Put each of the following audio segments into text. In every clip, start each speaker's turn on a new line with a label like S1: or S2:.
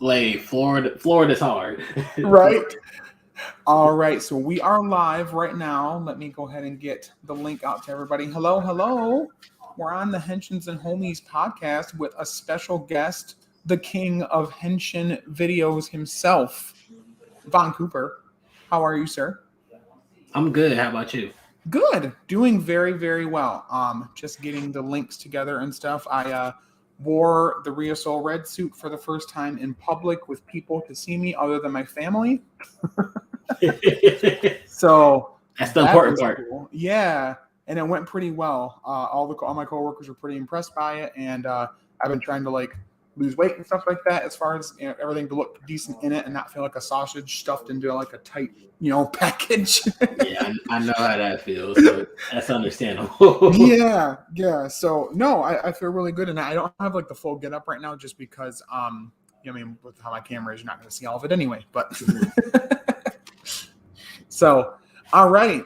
S1: Like Florida's hard.
S2: Right. All right, so we are live right now. Let me go ahead and get the link out to everybody. Hello, hello. We're on the Henshins and Homies podcast with a special guest, the king of Henshin videos himself, Von Cooper. How are you, sir?
S1: I'm good. How about you?
S2: Good. Doing very, very well. Just getting the links together and stuff. I wore the Rio Soul red suit for the first time in public with people to see me other than my family. So
S1: that's the important part.
S2: Cool. Yeah, and it went pretty well. All my coworkers were pretty impressed by it, and I've been trying to like lose weight and stuff like that, as far as everything to look decent in it and not feel like a sausage stuffed into like a tight package.
S1: Yeah, I know how that feels. So that's understandable.
S2: Yeah. So no, I feel really good, and I don't have like the full get up right now just because with how my camera is, you're not going to see all of it anyway. But so, all right.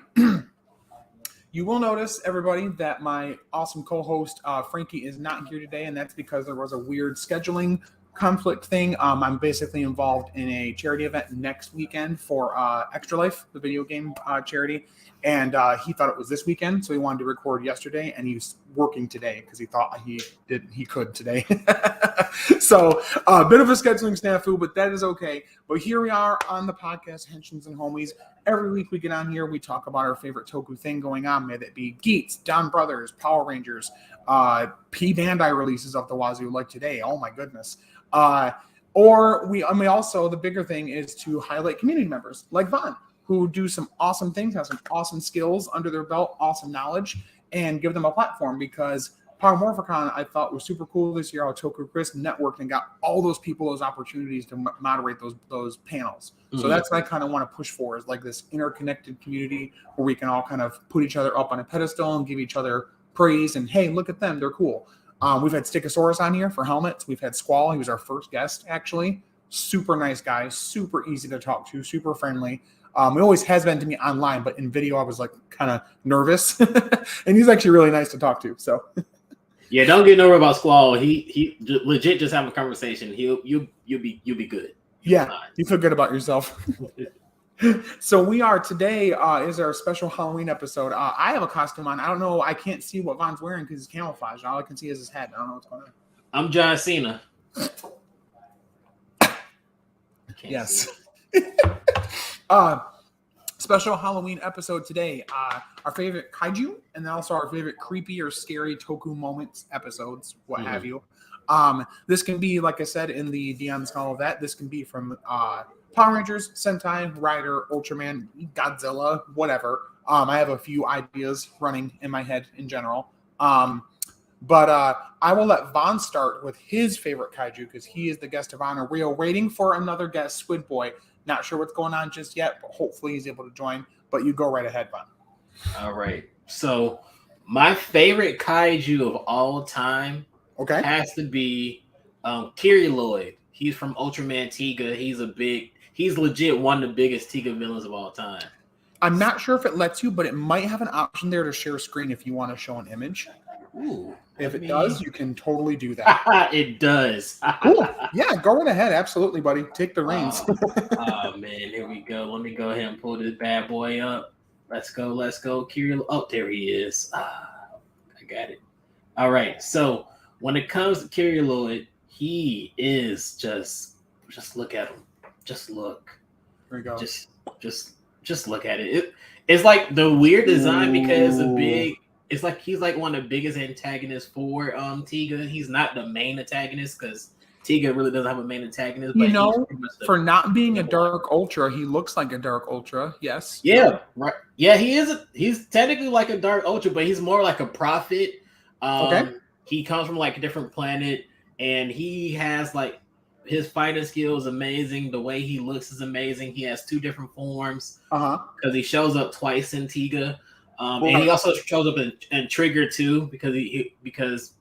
S2: You will notice, everybody, that my awesome co-host, Frankie, is not here today, and that's because there was a weird scheduling conflict thing. I'm basically involved in a charity event next weekend for Extra Life, the video game charity, and he thought it was this weekend, so he wanted to record yesterday, and he's working today because he thought he could today. So a bit of a scheduling snafu, but that is okay. But here we are on the podcast, Henshins and Homies. Every week we get on here, we talk about our favorite Toku thing going on, may that be Geats, Down Brothers, Power Rangers, P Bandai releases of the wazoo like today. Oh my goodness. Or we also, the bigger thing is to highlight community members like Von, who do some awesome things, have some awesome skills under their belt, awesome knowledge, and give them a platform, because Power Morphicon, I thought, was super cool this year how Toku Chris networked and got all those people those opportunities to moderate those panels. Mm-hmm. So that's what I kind of want to push for, is like this interconnected community where we can all kind of put each other up on a pedestal and give each other praise and, hey, look at them, they're cool. We've had Stickosaurus on here for helmets. We've had Squall. He was our first guest, actually. Super nice guy, super easy to talk to, super friendly. He always has been to me online, but in video I was like kind of nervous. And he's actually really nice to talk to. So
S1: yeah, don't get nervous about Squall. He legit just have a conversation. You'll be good.
S2: Yeah, you feel good about yourself. So we are today is our special Halloween episode. I have a costume on. I don't know. I can't see what Von's wearing because it's camouflage. All I can see is his head. I don't know what's going on.
S1: I'm John Cena.
S2: Yes. Special Halloween episode today. Our favorite kaiju, and then also our favorite creepy or scary Toku moments episodes, what have you. This can be, like I said, in the DMs and all of that. This can be from Power Rangers, Sentai, Rider, Ultraman, Godzilla, whatever. I have a few ideas running in my head in general. But I will let Von start with his favorite kaiju because he is the guest of honor. We are waiting for another guest, SquidBoy. Not sure what's going on just yet, but hopefully he's able to join. But you go right ahead, Von.
S1: All right. So my favorite kaiju of all time has to be Kiryloid. He's from Ultraman Tiga. He's legit one of the biggest Tiga villains of all time.
S2: I'm not sure if it lets you, but it might have an option there to share screen if you want to show an image.
S1: Ooh,
S2: if it does, you can totally do that.
S1: It does.
S2: Cool. Yeah, go right ahead. Absolutely, buddy. Take the reins.
S1: Oh, man. Here we go. Let me go ahead and pull this bad boy up. Let's go. Kiryloid. Oh, there he is. I got it. All right. So when it comes to Kiryloid, he is just look at him. Just look.
S2: There we go.
S1: Just look at it. It's like the weird design because the big. It's like he's like one of the biggest antagonists for Tiga. He's not the main antagonist because Tiga really doesn't have a main antagonist. But
S2: for not being a Dark Ultra, he looks like a Dark Ultra. Yes.
S1: Yeah. Right. Yeah, he is. He's technically like a Dark Ultra, but he's more like a prophet. He comes from like a different planet, and he has like his fighting skill is amazing. The way he looks is amazing. He has two different forms. Because he shows up twice in Tiga. And he also shows up in Trigger too because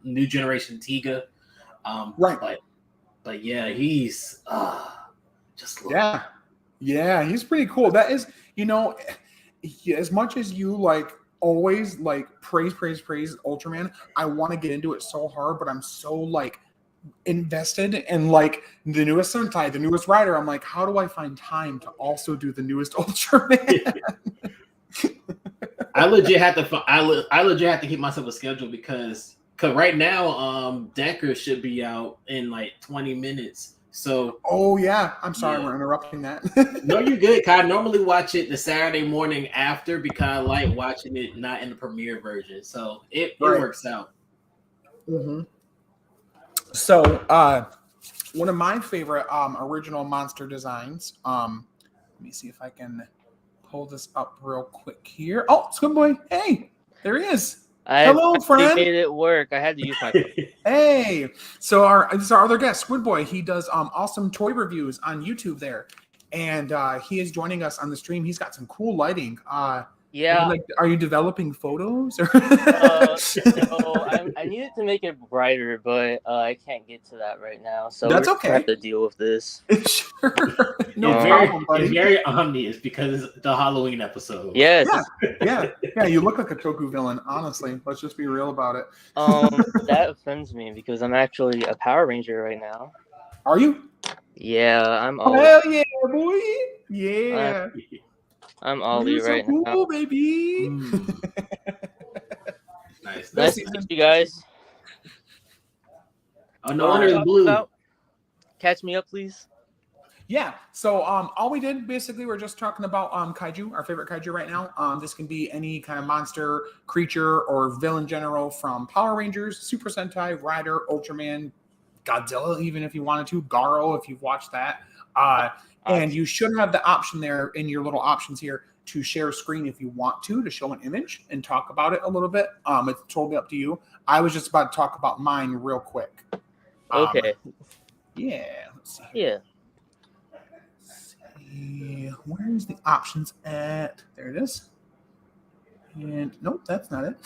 S1: new generation Tiga, right? But yeah, he's just look.
S2: Yeah, he's pretty cool. That is, as much as you like always like praise Ultraman, I want to get into it so hard, but I'm so like invested in like the newest Sentai, the newest Rider. I'm like, how do I find time to also do the newest Ultraman?
S1: I legit have to. I legit have to keep myself a schedule because right now, Decker should be out in like 20 minutes. So.
S2: Oh yeah, I'm sorry we're interrupting that.
S1: No, you're good. I normally watch it the Saturday morning after because I like watching it not in the premiere version. So it works out.
S2: Mm-hmm. So one of my favorite original monster designs. Let me see if I can pull this up real quick here. Oh, SquidBoy. Hey, there he is. Hello, friend.
S3: Made it work. I had to use my.
S2: Hey, so this is our other guest, SquidBoy. He does awesome toy reviews on YouTube there, and he is joining us on the stream. He's got some cool lighting.
S3: Yeah.
S2: Are you developing photos? Or
S3: no, I needed to make it brighter, but I can't get to that right now. So
S2: that's okay.
S3: I have to deal with this.
S2: Sure. No problem, buddy.
S1: It's very obvious because it's the Halloween episode.
S3: Yes.
S2: Yeah. You look like a Toku villain, honestly. Let's just be real about it.
S3: That offends me because I'm actually a Power Ranger right now.
S2: Are you?
S3: Yeah, I'm
S2: all. Hell yeah, boy. Yeah.
S3: I'm Ollie right
S2: cool,
S3: now.
S2: Baby.
S1: Nice
S3: to meet you guys.
S1: Oh, no wonder it's blue.
S3: Catch me up, please.
S2: Yeah. So all we did basically, we're just talking about Kaiju, our favorite Kaiju right now. This can be any kind of monster, creature, or villain general from Power Rangers, Super Sentai, Rider, Ultraman, Godzilla, even if you wanted to, Garo, if you've watched that. And you should have the option there in your little options here to share screen if you want to show an image and talk about it a little bit. It's totally up to you. I was just about to talk about mine real quick.
S3: Okay.
S2: Yeah. Let's see.
S3: Yeah.
S2: Let's see. Where's the options at? There it is. And nope, that's not it.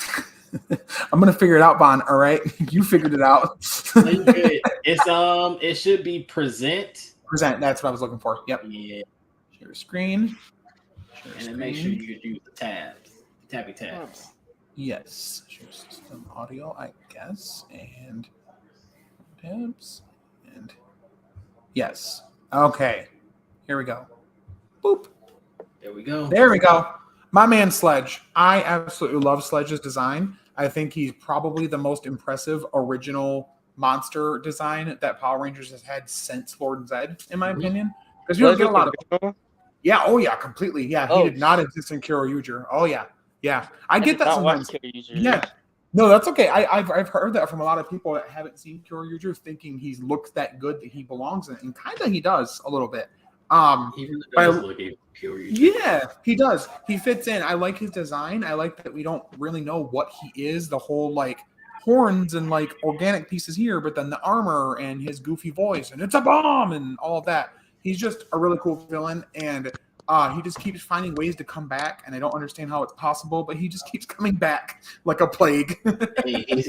S2: I'm gonna figure it out, Bon. All right, you figured it out.
S1: It should be present.
S2: Present. That's what I was looking for. Yep.
S1: Yeah.
S2: Share screen.
S1: And then make sure you use the tabs. Tabby tabs.
S2: Yes. Share system audio, I guess. And tabs. And yes. Okay. Here we go. Boop.
S1: There we go.
S2: There we go. My man Sledge. I absolutely love Sledge's design. I think he's probably the most impressive original monster design that Power Rangers has had since Lord Zed, in my opinion. Because you don't get a lot of. Yeah. Oh yeah. Completely. Yeah. He did not exist in Kyoryuger. Oh yeah. Yeah. I get that sometimes. Yeah. No, that's okay. I've heard that from a lot of people that haven't seen Kyoryuger, thinking he looks that good that he belongs in it, and kind of he does a little bit.
S1: He really does look Kyoryuger.
S2: Yeah, he does. He fits in. I like his design. I like that we don't really know what he is. The whole like horns and like organic pieces here, but then the armor and his goofy voice and it's a bomb and all of that. He's just a really cool villain, and he just keeps finding ways to come back, and I don't understand how it's possible, but he just keeps coming back like a plague.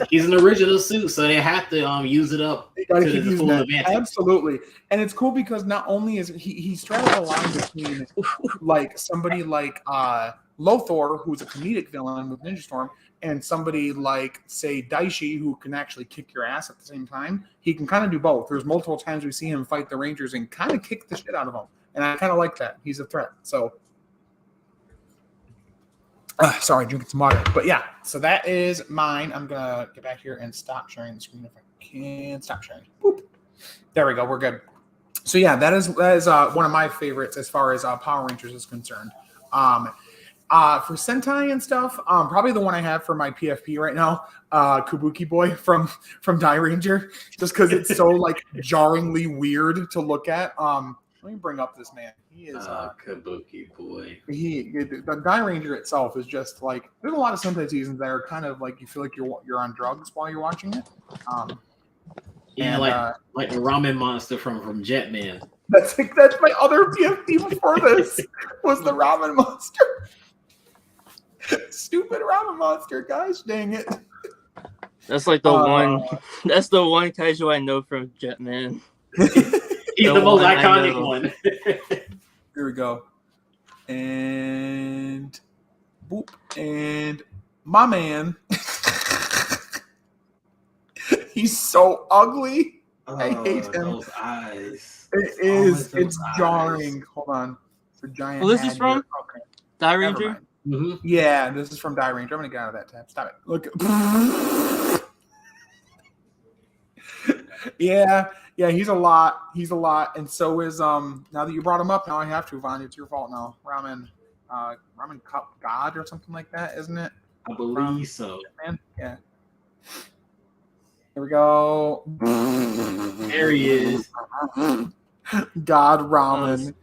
S1: He's an original suit, so they have to use it up to the full advantage.
S2: Absolutely. And it's cool because not only is he straddles a line between like somebody like Lothor, who's a comedic villain with Ninja Storm, and somebody like, say, Daishi, who can actually kick your ass at the same time. He can kind of do both. There's multiple times we see him fight the Rangers and kind of kick the shit out of them. And I kind of like that. He's a threat. So, sorry, drinking some water. But yeah, so that is mine. I'm going to get back here and stop sharing the screen if I can. Stop sharing. Boop. There we go. We're good. So yeah, that is one of my favorites as far as Power Rangers is concerned. For Sentai and stuff, probably the one I have for my PFP right now, Kabuki Boy from Die Ranger, just because it's so like jarringly weird to look at. Let me bring up this man. He is
S1: Kabuki Boy.
S2: The Die Ranger itself is just like, there's a lot of Sentai seasons that are kind of like you feel like you're on drugs while you're watching it.
S1: Yeah, like the ramen monster from Jetman.
S2: That's my other PFP before this was the ramen monster. Stupid ramen monster, guys! Dang it.
S3: That's like the one. That's the one Kaiju I know from Jetman.
S1: He's the most iconic one.
S2: Here we go. And boop. And my man. He's so ugly. I hate him.
S1: Those eyes.
S2: It's jarring. Hold on. It's a giant.
S3: Well, this is from Die
S2: Never
S3: Ranger.
S2: mind.
S1: Mm-hmm.
S2: Yeah, this is from Die Ranger. I'm gonna get out of that tab. Stop it. Look. Yeah, he's a lot. And so is now that you brought him up, now I have to, Vaughn. It's your fault now. Ramen Cup God or something like that, isn't it?
S1: I believe so.
S2: Man? Yeah. Here we go.
S1: There he is.
S2: God Ramen.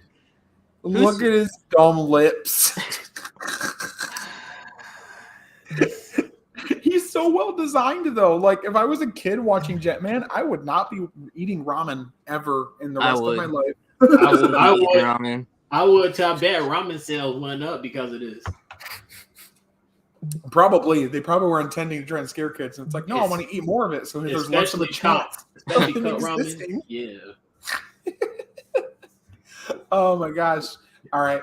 S2: Look at his dumb lips. He's so well designed, though. Like, if I was a kid watching Jetman, I would not be eating ramen ever in the rest of my life.
S1: I would tell bet ramen sales went up because of this.
S2: Probably. They probably were intending to try and scare kids. And it's like, no, I want to eat more of it. So there's less of a chance.
S1: Especially cut ramen. Yeah.
S2: Oh, my gosh. All right.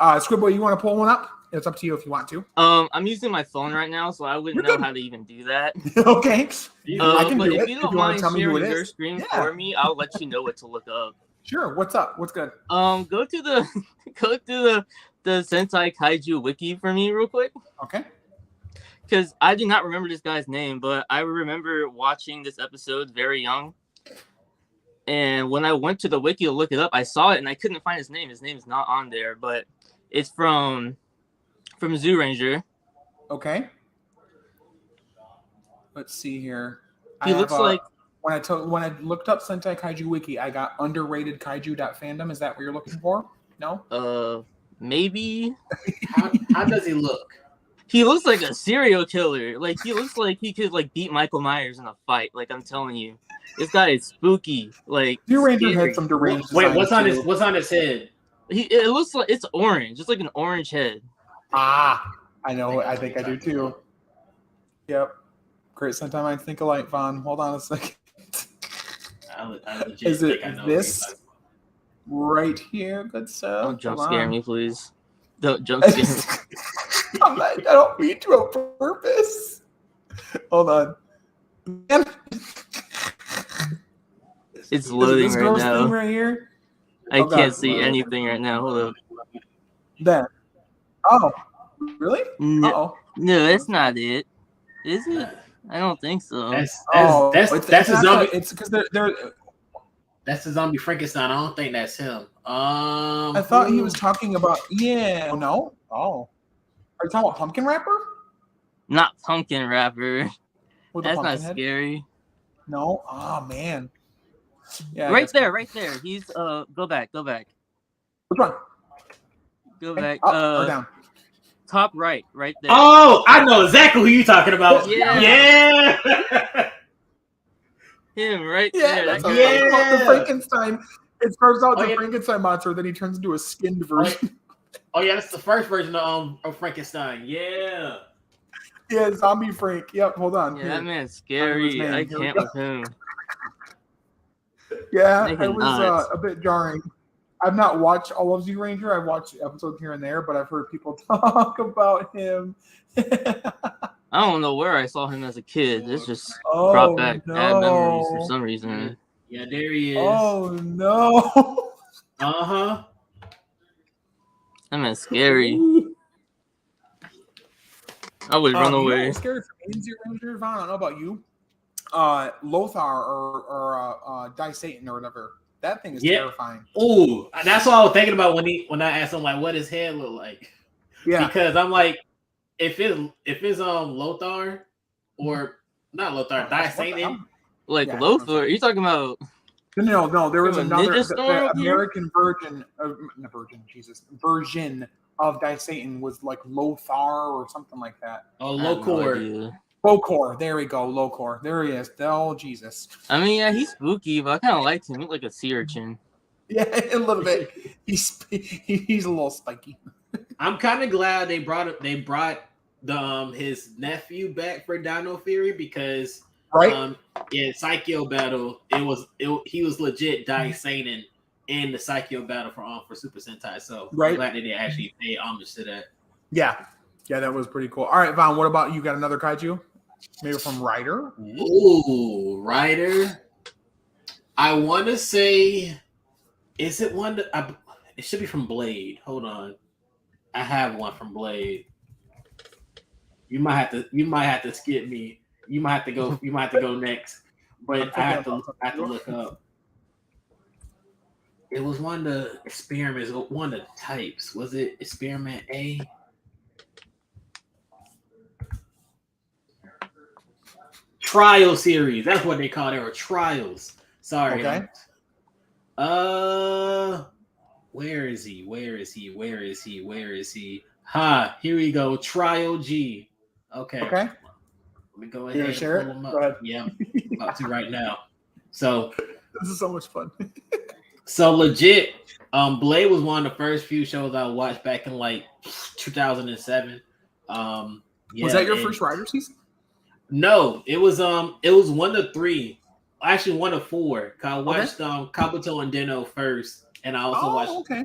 S2: SquidBoy, you want to pull one up? It's up to you if you want to.
S3: I'm using my phone right now, so I wouldn't know how to even do that.
S2: Okay.
S3: I can do it. If you don't mind sharing your screen for me, I'll let you know what to look up.
S2: Sure. What's up? What's good?
S3: Go to the Sentai Kaiju wiki for me real quick.
S2: Okay.
S3: Because I do not remember this guy's name, but I remember watching this episode very young. And when I went to the wiki to look it up, I saw it and I couldn't find his name. His name is not on there, but it's from Zoo Ranger.
S2: Okay. Let's see here.
S3: He looks like
S2: when I looked up Sentai Kaiju Wiki, I got underrated kaiju.fandom. Is that what you're looking for? No?
S3: Maybe.
S1: How does he look?
S3: He looks like a serial killer. Like, he looks like he could like beat Michael Myers in a fight. Like, I'm telling you. This guy is spooky. Like,
S2: Zoo Ranger had some deranged.
S1: Wait, what's on his head?
S3: It looks like it's orange. It's like an orange head.
S2: Ah, I know. I think I do too. Yep. Great Sentai minds think alike, Vaughn. Hold on a second. Is it this right here, good sir?
S3: Don't jump scare me, please. Don't jump scare me.
S2: I don't mean to on purpose. Hold on.
S3: It's loading right now.
S2: Right here?
S3: I can't see anything right now. Hold up.
S2: There. Oh, really?
S3: No, that's not it. Is it? I don't think so.
S1: That's a zombie.
S2: It's because they're.
S1: That's a zombie Frankenstein. I don't think that's him.
S2: I thought he was talking about. Yeah. No. Oh. Are you talking about Pumpkin Rapper?
S3: Not Pumpkin Rapper. That's not
S2: head?
S3: Scary.
S2: No. Oh man. Yeah.
S3: Right there. He's go back.
S2: Which one?
S3: Go back.
S2: Up or down?
S3: Top right there.
S1: Oh, I know exactly who you're talking about.
S3: Yeah. Him right there.
S2: The Frankenstein. It starts out the Frankenstein monster, then he turns into a skinned version.
S1: Oh yeah, that's the first version of Frankenstein. Yeah.
S2: Yeah, Zombie Frank. Yep, hold on.
S3: Yeah, that man's scary. I can't with him.
S2: Yeah, it was a bit jarring. I've not watched all of Zoo Ranger. I've watched episodes here and there, but I've heard people talk about him.
S3: I don't know where I saw him as a kid. It's just brought back bad memories for some reason.
S1: Yeah, there he is.
S2: Oh no.
S1: Uh-huh.
S3: That man's scary. I would run away.
S2: I'm scared from Zoo Ranger. I don't know about you. Lothar or Die Satan or whatever. That thing is terrifying.
S1: Oh, that's what I was thinking about when I asked him like, what his head look like. Yeah, because I'm like, if it's Lothar or not Lothar, Die Satan,
S3: like Lothar. Are you talking about?
S2: No. There was another
S3: the
S2: American version of Die Satan was like Lothar or something like that.
S1: Oh, Locor.
S2: Locor, there we go. Locor, there he is. Oh Jesus!
S3: I mean, yeah, he's spooky, but I kind of liked him. He looked like a sea urchin.
S2: Yeah, a little bit. He's a little spiky.
S1: I'm kind of glad they brought his nephew back for Dino Fury because in Psycho Battle he was legit Die Satan in the Psycho Battle for Super Sentai. So I'm glad that they actually paid homage to that.
S2: Yeah, that was pretty cool. All right, Vaughn, what about you? Got another kaiju? Maybe from Ryder?
S1: Ooh, Ryder. I want to say, is it one that it should be from Blade. Hold on, I have one from Blade. You might have to skip me. You might have to go. You might have to go next. But I have to look up. It was one of the experiments. One of the types. Was it experiment A? Trial series. That's what they call it. They were trials. Sorry.
S2: Okay.
S1: Where is he? Where is he? Where is he? Where is he? Ha! Here we go. Trial G. Okay.
S2: Okay.
S1: Let me go ahead and
S2: share
S1: pull
S2: it.
S1: him up.
S2: Go ahead.
S1: Yeah, I'm about to right now. So
S2: this is so much fun.
S1: So legit, Blade was one of the first few shows I watched back in like 2007. Yeah,
S2: was that your first Rider season?
S1: No, it was 1 to 3. Actually 1 to 4. I watched Kabuto and Deno first, and I also watched.
S2: Okay.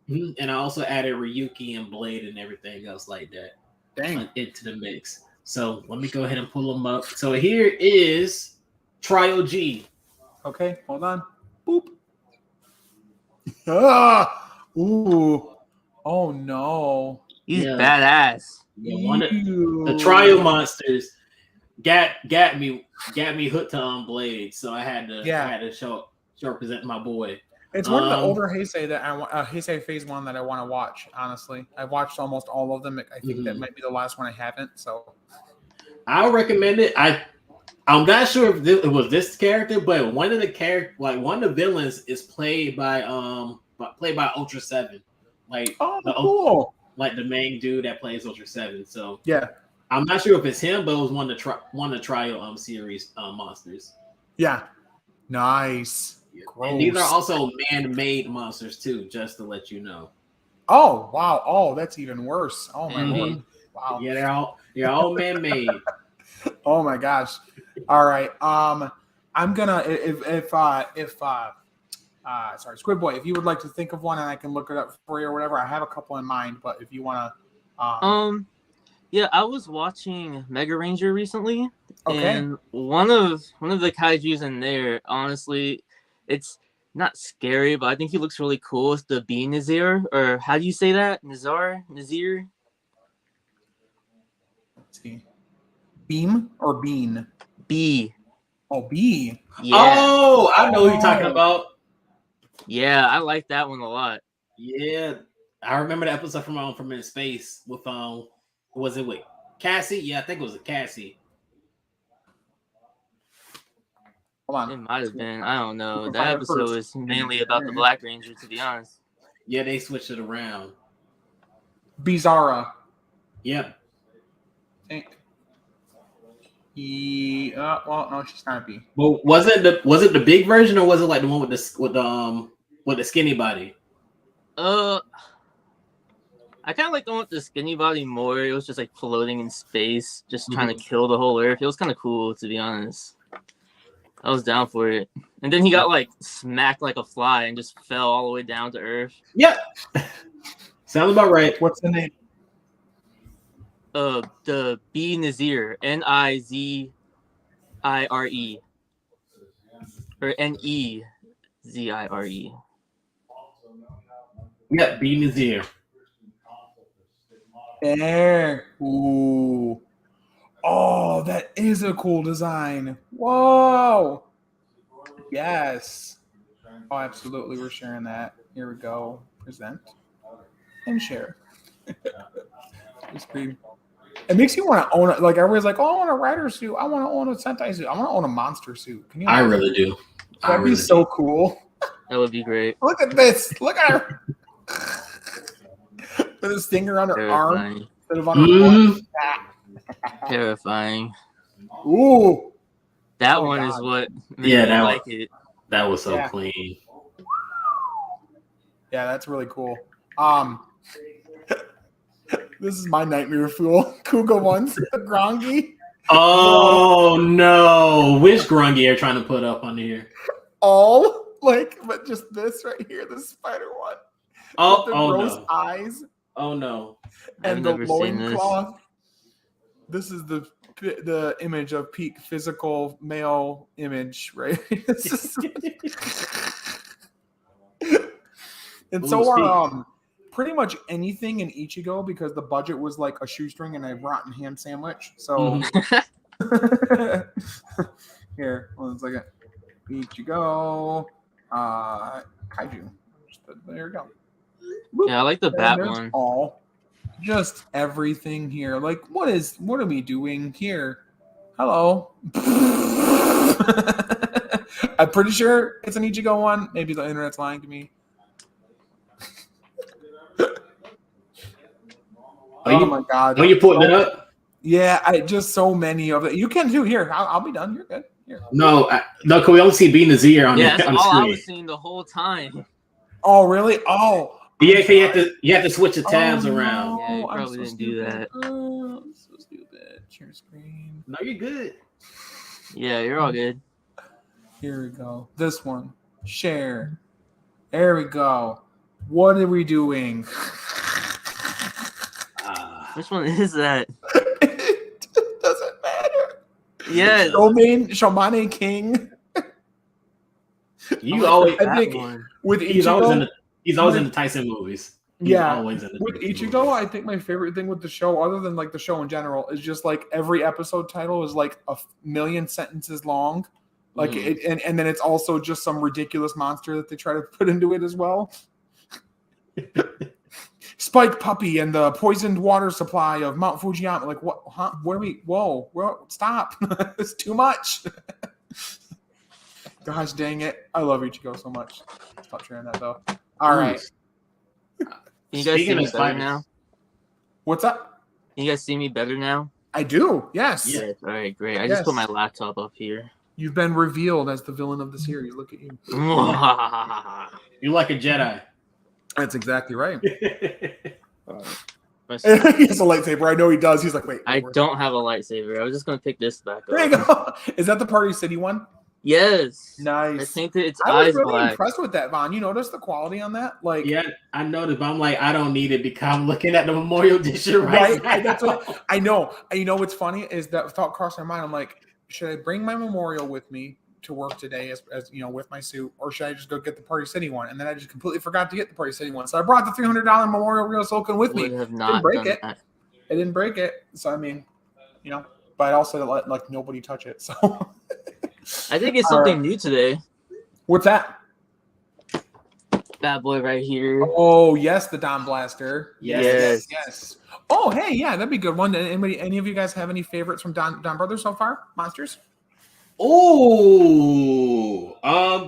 S1: And I also added Ryuki and Blade and everything else like that.
S2: Dang.
S1: Into the mix. So let me go ahead and pull them up. So here is Trial G.
S2: Okay, hold on. Boop. Ooh. Oh no.
S3: He's badass.
S1: Yeah, the Trial monsters got me hooked on Blade, so I had to show represent my boy.
S2: It's one of the older Heisei that Heisei Phase 1 that I want to watch. Honestly, I've watched almost all of them. I think that might be the last one I haven't. So
S1: I'll recommend it. I'm not sure if it was this character, but one of the villains is played by Ultra 7,
S2: cool.
S1: Like the main dude that plays Ultra 7. So
S2: yeah,
S1: I'm not sure if it's him, but it was one of the Trial series monsters.
S2: Yeah, nice.
S1: Yeah. And these are also man-made monsters too, just to let you know.
S2: Oh wow! Oh, that's even worse. Oh my lord! Wow.
S1: Yeah, they're all man-made.
S2: Oh my gosh! All right. I'm gonna sorry, SquidBoy, if you would like to think of one and I can look it up for you or whatever, I have a couple in mind. But if you want to,
S3: yeah, I was watching Mega Ranger recently,
S2: okay.
S3: And one of the Kaijus in there, honestly, it's not scary, but I think he looks really cool. It's the Bee Nazir, or how do you say that? Nazir?
S2: Let's see. Beam or Bean?
S3: Bee.
S2: Oh, Bee.
S3: Yeah.
S1: Oh, I know who you're talking about.
S3: Yeah, I like that one a lot.
S1: Yeah, I remember the episode from In Space with was it with Cassie? Yeah, I think it was a Cassie.
S2: Hold on.
S3: It might have been. I don't know. That episode was mainly about the Black Ranger, to be honest.
S1: Yeah, they switched it around.
S2: Bizarra.
S1: Yep.
S2: I think. Well, no, she's not a bee.
S1: Well, was it the big version or was it like the one with the skinny body?
S3: I kind of like the one with the skinny body more. It was just like floating in space, just trying to kill the whole Earth. It was kind of cool, to be honest. I was down for it. And then he got like smacked like a fly and just fell all the way down to Earth.
S1: Yep. Sounds about right.
S2: What's the name?
S3: The Bee Nazir, Nizire, or Nezire.
S1: Yep, Bee Nazir.
S2: There. Ooh. Oh, that is a cool design. Whoa. Yes. Oh, absolutely. We're sharing that. Here we go. Present and share. It's pretty. It makes you want to own it. Like everybody's like, "Oh, I want a rider suit. I want to own a Sentai suit. I want to own a monster suit." Can you?
S1: I really do.
S2: That'd be so cool.
S3: That would be great.
S2: Look at this. Look at her. With a stinger on her arm instead of on her foot.
S3: Terrifying.
S2: Ooh.
S3: That one is what made me like it.
S1: That was so clean.
S2: Yeah, that's really cool. This is my nightmare fuel. Kuga ones, Grongi.
S1: Oh no! Which Grungy are trying to put up on here?
S2: But just this right here, the spider one.
S1: Oh,
S2: with the gross eyes.
S1: Oh no!
S2: And the loincloth. This is the the image of peak physical male image, right? And so are pretty much anything in Ichigo because the budget was like a shoestring and a rotten ham sandwich. So here, 1 second. Ichigo, Kaiju. There we go.
S3: Yeah, I like the bat one.
S2: Just everything here. Like, what are we doing here? Hello. I'm pretty sure it's an Ichigo one. Maybe the internet's lying to me. Oh my god!
S1: Are you putting it up?
S2: Yeah, I just so many of it. You can do here. I'll be done. You're good. Here.
S1: No, can we only see B and Z on
S3: yeah,
S1: the
S3: that's all
S1: screen?
S3: I was seeing the whole time.
S2: Oh really? Oh.
S1: Yeah, you have to switch the tabs around.
S3: Yeah, you probably didn't do that.
S2: I'm so stupid. Share screen.
S1: No, you're good.
S3: Yeah, you're all good.
S2: Here we go. This one. Share. There we go. What are we doing?
S3: Which one is that?
S2: It doesn't matter.
S3: Yes.
S2: Shomane King.
S1: You always.
S2: I think with Ichigo,
S1: he's always in the Tyson movies. He's always in the
S2: with
S1: Tyson
S2: Ichigo,
S1: movies.
S2: I think my favorite thing with the show, other than like the show in general, is just like every episode title is like a million sentences long. Like and then it's also just some ridiculous monster that they try to put into it as well. Spike Puppy and the poisoned water supply of Mount Fujiyama. Like what? Huh? Where are we? Whoa! Stop! It's too much. Gosh dang it! I love Ichigo so much. Stop sharing that though. All right.
S3: Can you guys see me better now?
S2: What's up?
S3: Can you guys see me better now?
S2: I do. Yes.
S3: Yes. All right. Great. I just put my laptop up here.
S2: You've been revealed as the villain of the series. Look at you.
S1: You're like a Jedi.
S2: That's exactly right. He
S3: has
S2: a lightsaber. I know he does. He's like, wait.
S3: I don't have a lightsaber. I was just gonna pick this back up.
S2: There you go. Is that the Party City one?
S3: Yes.
S2: Nice.
S3: I think that its
S2: I
S3: eyes
S2: was really
S3: black.
S2: impressed with that, Vaughn. You noticed the quality on that? Like,
S1: yeah, I noticed, but I'm like, I don't need it because I'm looking at the Memorial Edition right now.
S2: That's what I know. And you know what's funny is that thought crossed my mind. I'm like, should I bring my Memorial with me to work today as you know, with my suit, or should I just go get the Party City one? And then I just completely forgot to get the Party City one. So I brought the $300 Memorial Real Silken with me.
S3: Have not
S2: didn't break
S3: done
S2: it.
S3: That.
S2: It didn't break it. So I mean, you know, but I also let like nobody touch it. So
S3: I think it's something new today.
S2: What's that?
S3: Bad boy right here.
S2: Oh yes, the Don Blaster.
S3: Yes.
S2: Oh hey, yeah, that'd be a good one. Any of you guys have any favorites from Don Brothers so far? Monsters?
S1: Oh,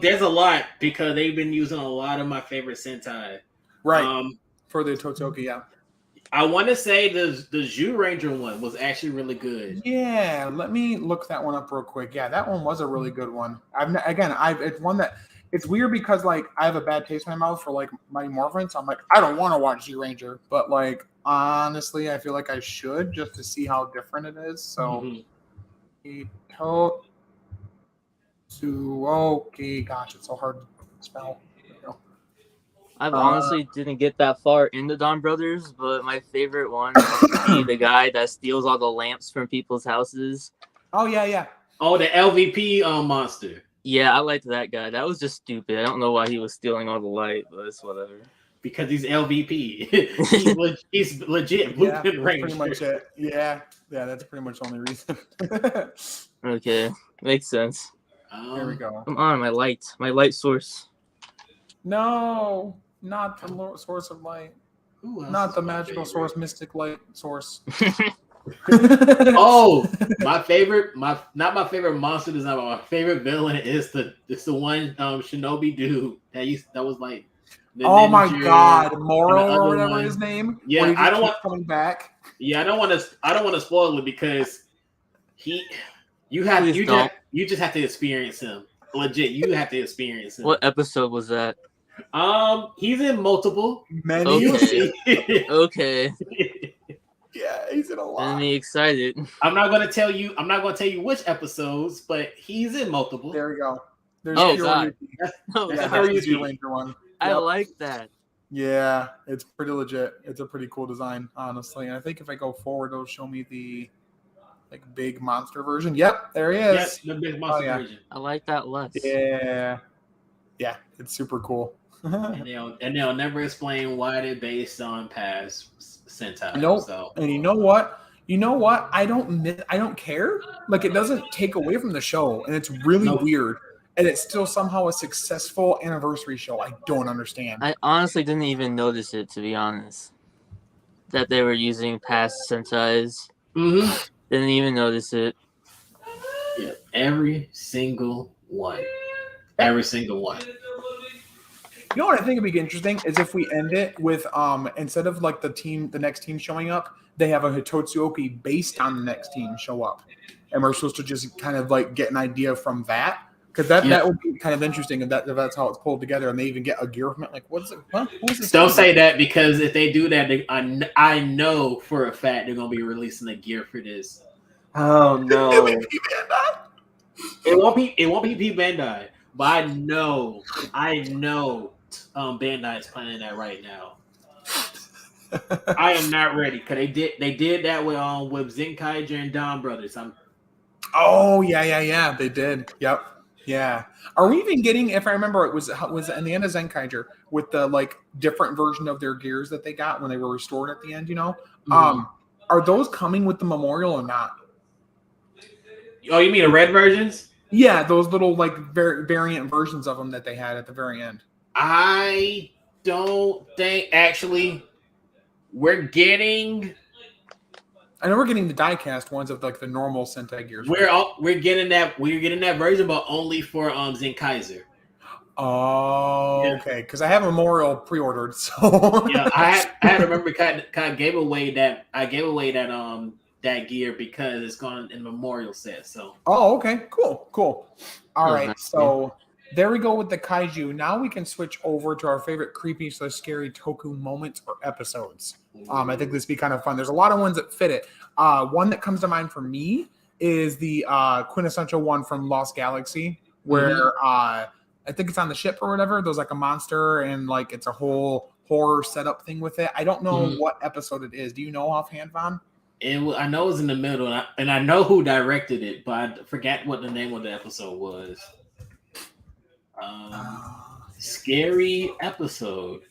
S1: there's a lot because they've been using a lot of my favorite Sentai.
S2: Right. For the Totoki, yeah.
S1: I want to say the Zhu Ranger one was actually really good.
S2: Yeah, let me look that one up real quick. Yeah, that one was a really good one. It's one that it's weird because like I have a bad taste in my mouth for like Mighty Morphin, so I'm like I don't want to watch Zhu Ranger, but like honestly, I feel like I should just to see how different it is. So, Toki, gosh, it's so hard to spell.
S3: I honestly didn't get that far into Don Brothers, but my favorite one would be the guy that steals all the lamps from people's houses.
S2: Oh, yeah.
S1: Oh, the LVP monster.
S3: Yeah, I liked that guy. That was just stupid. I don't know why he was stealing all the light, but it's whatever.
S1: Because he's LVP. he's legit Blueprint Ranger.
S2: Pretty much it. Yeah, that's pretty much the only reason.
S3: Okay, makes sense.
S2: Here we go.
S3: Come on, my light source.
S2: No. Not the source of light. Not the magical source, mystic light source.
S1: Oh, my favorite monster design. My favorite villain is the one Shinobi dude that was like.
S2: Oh my god, Moro or whatever his name.
S1: Yeah, I don't want
S2: coming back.
S1: Yeah, I don't want to spoil it because you just have to experience him. Legit, you have to experience him.
S3: What episode was that?
S1: He's in multiple.
S2: Many.
S3: Okay.
S2: Yeah, he's in a lot.
S3: Getting me excited.
S1: I'm not gonna tell you which episodes, but he's in multiple.
S2: There we go.
S3: God.
S2: That's the Ranger one.
S3: I like that.
S2: Yeah, it's pretty legit. It's a pretty cool design, honestly. And I think if I go forward, it'll show me the like big monster version. Yep, there he is.
S1: Yes, the big monster version.
S3: I like that less.
S2: Yeah, it's super cool.
S1: and they'll never explain why they're based on past Sentai.
S2: Nope.
S1: So.
S2: And you know what? I don't care. Like, it doesn't take away from the show, and it's really weird. And it's still somehow a successful anniversary show. I don't understand.
S3: I honestly didn't even notice it, to be honest. That they were using past Sentais.
S1: Mm-hmm.
S3: Didn't even notice it.
S1: Yeah, every single one. Every single one.
S2: You know what I think would be interesting is if we end it with instead of like the next team showing up, they have a Hitotsuoki based on the next team show up, and we're supposed to just kind of like get an idea from that, because that would be kind of interesting if that's how it's pulled together, and they even get a gear from it. Like, what's it? Huh? What's this?
S1: Don't say that, because if they do that, I know for a fact they're gonna be releasing the gear for this.
S3: Oh no!
S2: It won't be
S1: It won't be P Bandai, but I know. Bandai is planning that right now. I am not ready, because they did that with Zenkaiju and Don Brothers.
S2: Oh yeah, they did. Yep. Yeah. Are we even getting? If I remember, it was in the end of Zenkaiju with the like different version of their gears that they got when they were restored at the end. You know, are those coming with the memorial or not?
S1: Oh, you mean the red versions?
S2: Yeah, those little like variant versions of them that they had at the very end.
S1: I don't think actually we're getting.
S2: I know we're getting the die-cast ones of like the normal Sentai gears.
S1: We're getting that version, but only for Zenkaiser.
S2: Oh, yeah. Okay. Because I have Memorial pre-ordered, so
S1: yeah, I had to remember kind of gave away that that gear because it's gone in Memorial set. So.
S2: Oh, okay. Cool. All right. So there we go with the Kaiju. Now we can switch over to our favorite creepy/scary Toku moments or episodes. I think this would be kind of fun. There's a lot of ones that fit it. One that comes to mind for me is the quintessential one from Lost Galaxy, where I think it's on the ship or whatever. There's like a monster and like it's a whole horror setup thing with it. I don't know what episode it is. Do you know offhand, Vaughn?
S1: I know it's in the middle, and I know who directed it, but I forgot what the name of the episode was. Scary episode.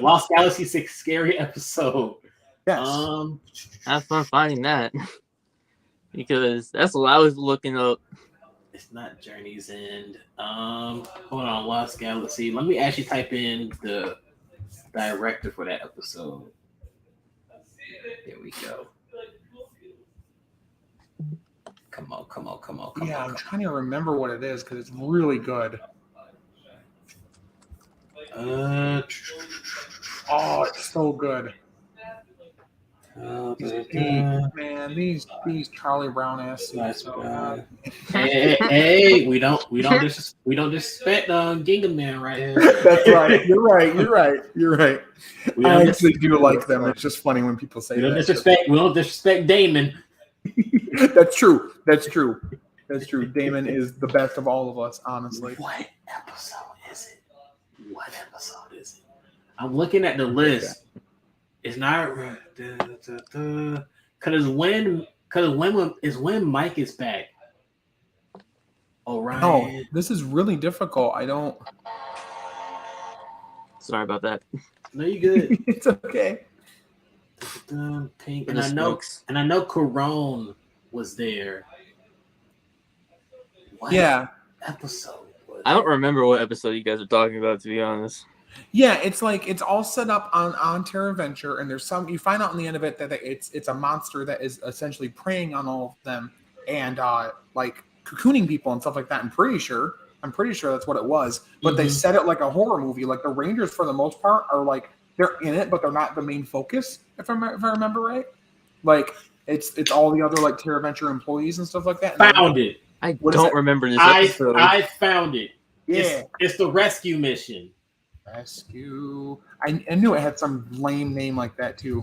S1: Lost Galaxy 6 scary episode.
S2: Yes.
S3: Have fun finding that. Because that's what I was looking up.
S1: It's not Journey's End. Hold on, Lost Galaxy. Let me actually type in the director for that episode. There we go. Come on.
S2: Yeah, I'm trying to remember what it is because it's really good. Oh, it's so good. Man, these Charlie Brown ass suits.
S1: Hey, we don't disrespect Gingham Man right here.
S2: That's right. You're right. I actually do like them. It's just funny when people say that.
S1: We don't disrespect Damon.
S2: That's true. Damon is the best of all of us, honestly.
S1: What episode is it? I'm looking at the list. It's not right. Because when Mike is back. Orion.
S2: Oh, this is really difficult. I don't.
S3: Sorry about that.
S1: No, you good.
S2: It's okay.
S1: Pink, and I know Corone was there. What episode?
S3: I don't remember what episode you guys are talking about, to be honest.
S2: Yeah, it's like it's all set up on Terra Venture, and there's some you find out in the end of it that it's a monster that is essentially preying on all of them and like cocooning people and stuff like that. I'm pretty sure that's what it was. But they set it like a horror movie. Like the Rangers, for the most part, are like they're in it, but they're not the main focus. If I remember right, like it's all the other like Terra Venture employees and stuff like that.
S1: Found it.
S3: I don't remember this episode.
S1: I found it.
S2: Yeah,
S1: it's the rescue mission.
S2: Rescue. I knew it had some lame name like that too.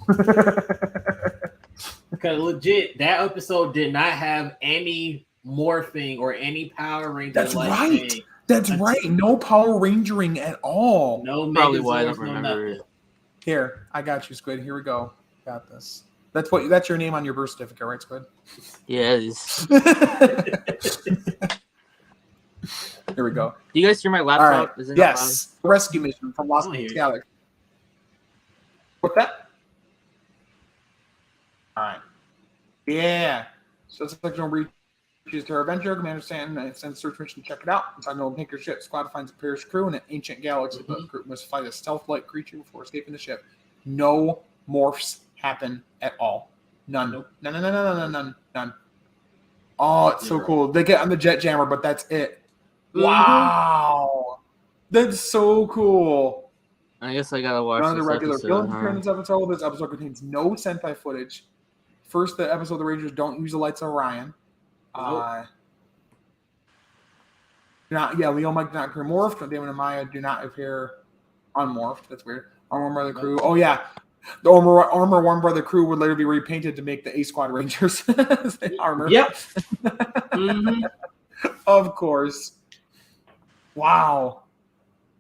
S1: Because legit, that episode did not have any morphing or any Power Ranger.
S2: That's right. That's right. No Power Rangering at all.
S1: No,
S3: probably why I don't remember it.
S2: Here, I got you, Squid. Here we go. Got this. That's your name on your birth certificate, right, Squid?
S3: Yeah, it is.
S2: Here we go.
S3: Do you guys hear my laptop?
S2: All right.
S3: Is it
S2: Yes. Rescue mission from Los
S1: Angeles
S2: Galaxy. What's that? All right. Yeah. So it's like no reaches to her adventure. Commander Stanton sends search mission to check it out. Inside an old tanker ship, squad finds a perished crew in an ancient galaxy. The group must fight a stealth-like creature before escaping the ship. No morphs happen at all. None.
S1: Nope.
S2: None. Oh, it's so cool. They get on the jet jammer, but that's it.
S1: Mhm.
S2: Wow. That's so cool.
S3: I guess I gotta watch
S2: None of the
S3: this
S2: regular
S3: episode.
S2: villains appear in this episode. This episode contains no Sentai footage. First, the episode the Rangers don't use the lights of Orion.
S1: Nope.
S2: Leo Mike do not appear morphed. Damon and Maya do not appear unmorphed. That's weird. Armor Brother crew. Oh yeah, the Armor One Brother crew would later be repainted to make the A Squad Rangers armor.
S1: Yep. Mm-hmm.
S2: Of course. Wow.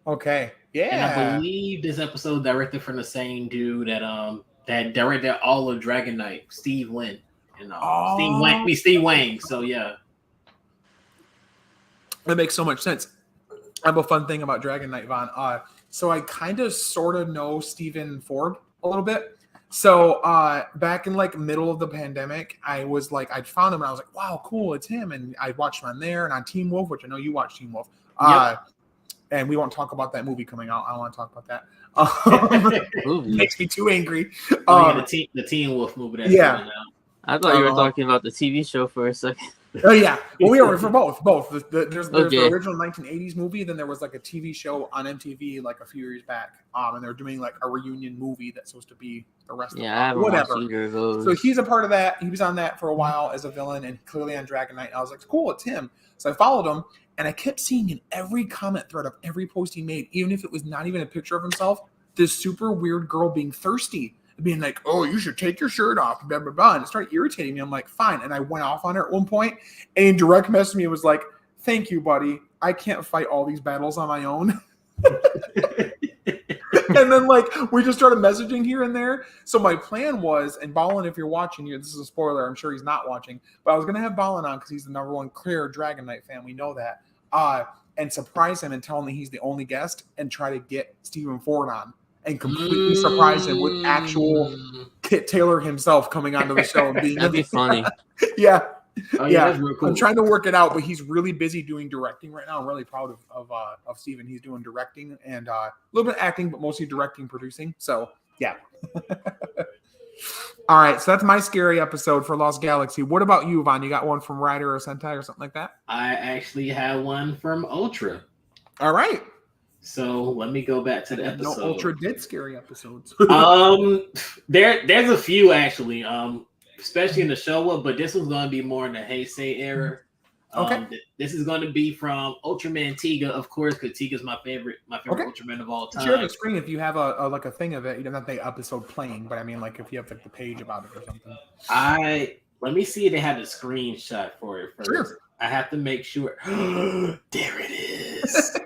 S2: Okay. Yeah.
S1: And I believe this episode directed from the same dude that directed all of Dragon Knight, Steve Lin. Steve Wang. So yeah.
S2: That makes so much sense. I have a fun thing about Dragon Knight, Vaughn. So I kind of sort of know Stephen Ford a little bit. So back in like middle of the pandemic, I was like, I'd found him and I was like, wow, cool, it's him. And I watched him on there and on Teen Wolf, which I know you watch Teen Wolf.
S1: Yep.
S2: And we won't talk about that movie coming out. I don't want to talk about that. It makes me too angry.
S1: The Teen Wolf movie. That's coming out.
S3: I thought you were talking about the TV show for a second.
S2: Oh yeah, well we are for both. There's
S3: Okay.
S2: the original 1980s movie, then there was like a TV show on MTV like a few years back, and they're doing like a reunion movie that's supposed to be the rest of
S3: I haven't
S2: whatever.
S3: watched either of those.
S2: So he's a part of that. He was on that for a while as a villain, and clearly on Dragon Knight. I was like, cool, it's him. So I followed him, and I kept seeing in every comment thread of every post he made, even if it was not even a picture of himself, this super weird girl being thirsty. Being like, oh, you should take your shirt off, blah, blah, blah. And it started irritating me. I'm like, fine. And I went off on her at one point, and he direct messaged me and was like, thank you, buddy. I can't fight all these battles on my own. And then, like, we just started messaging here and there. So my plan was, and Ballin, if you're watching here, this is a spoiler. I'm sure he's not watching. But I was going to have Ballin on because he's the number one clear Dragon Knight fan. We know that. And surprise him and tell him that he's the only guest and try to get Stephen Ford on. And completely surprise him with actual Kit Taylor himself coming onto the show and being
S3: That'd be funny.
S2: Yeah.
S1: That's real cool.
S2: I'm trying to work it out, but he's really busy doing directing right now. I'm really proud of Steven. He's doing directing and a little bit of acting, but mostly directing, producing. So yeah. All right, so that's my scary episode for Lost Galaxy. What about you, Vaughn? You got one from Ryder or Sentai or something like that?
S1: I actually have one from Ultra.
S2: All right.
S1: So let me go back to the episode.
S2: No, Ultra did scary episodes.
S1: There's a few actually, especially in the Showa, but this one's going to be more in the Heisei era.
S2: Okay.
S1: This is going to be from Ultraman Tiga, of course, because Tiga's my favorite Ultraman of all time.
S2: Share the screen if you have a like a thing of it. You don't have the episode playing, but I mean, like if you have like the page about it or something.
S1: Let me see if they have a screenshot for it first.
S2: Sure.
S1: I have to make sure. There it is.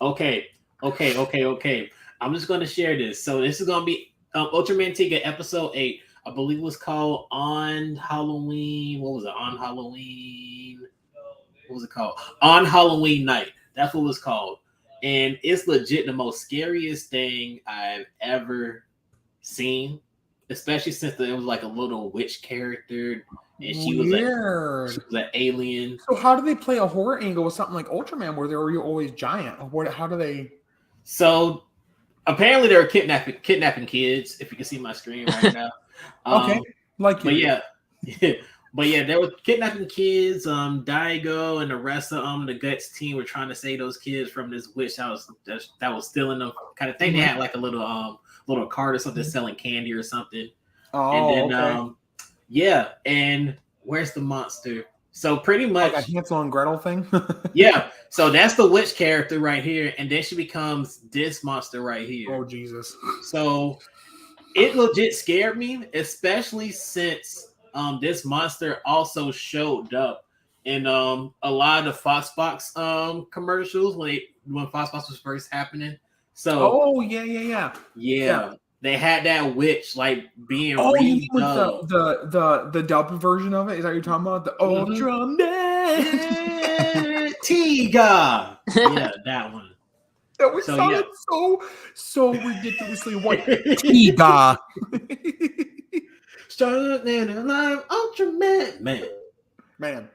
S1: Okay. I'm just going to share this. So this is going to be Ultraman Tiga episode 8. I believe it was called On Halloween. What was it? On Halloween. What was it called? On Halloween Night. That's what it was called. And it's legit the most scariest thing I've ever seen, especially since it was like a little witch character. And she was an alien.
S2: So how do they play a horror angle with something like Ultraman where they were always giant? How do they?
S1: So apparently they're kidnapping kids. If you can see my screen right now.
S2: Okay,
S1: but yeah, they were kidnapping kids. Daigo and the rest of the Guts team were trying to save those kids from this witch that was stealing them, kind of thing. They had like a little cart or something selling candy or something.
S2: Oh,
S1: and then and where's the monster? So pretty much
S2: like a Hansel and Gretel thing.
S1: Yeah, so that's the witch character right here, and then she becomes this monster right here.
S2: Oh Jesus!
S1: So it legit scared me, especially since this monster also showed up in a lot of the Foxbox commercials when Foxbox was first happening. So
S2: yeah.
S1: they had that witch like being
S2: you mean with
S1: redubbed.
S2: the dub version of it? Is that what you're talking about? The Ultraman
S1: Tiga. Yeah, that one.
S2: That was sounded so ridiculously white. Tiga.
S1: Started in a live Ultraman. Man.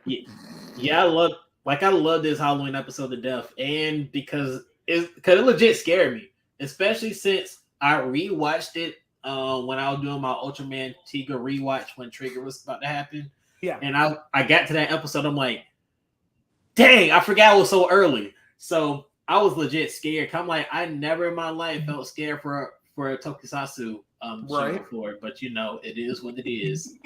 S1: Yeah, I love this Halloween episode to death. And because it legit scared me. Especially since I rewatched it when I was doing my Ultraman Tiga rewatch when Trigger was about to happen.
S2: Yeah.
S1: And I got to that episode, I'm like, dang, I forgot it was so early. So I was legit scared. I'm like, I never in my life felt scared for a Tokusatsu show before, but it is what it is.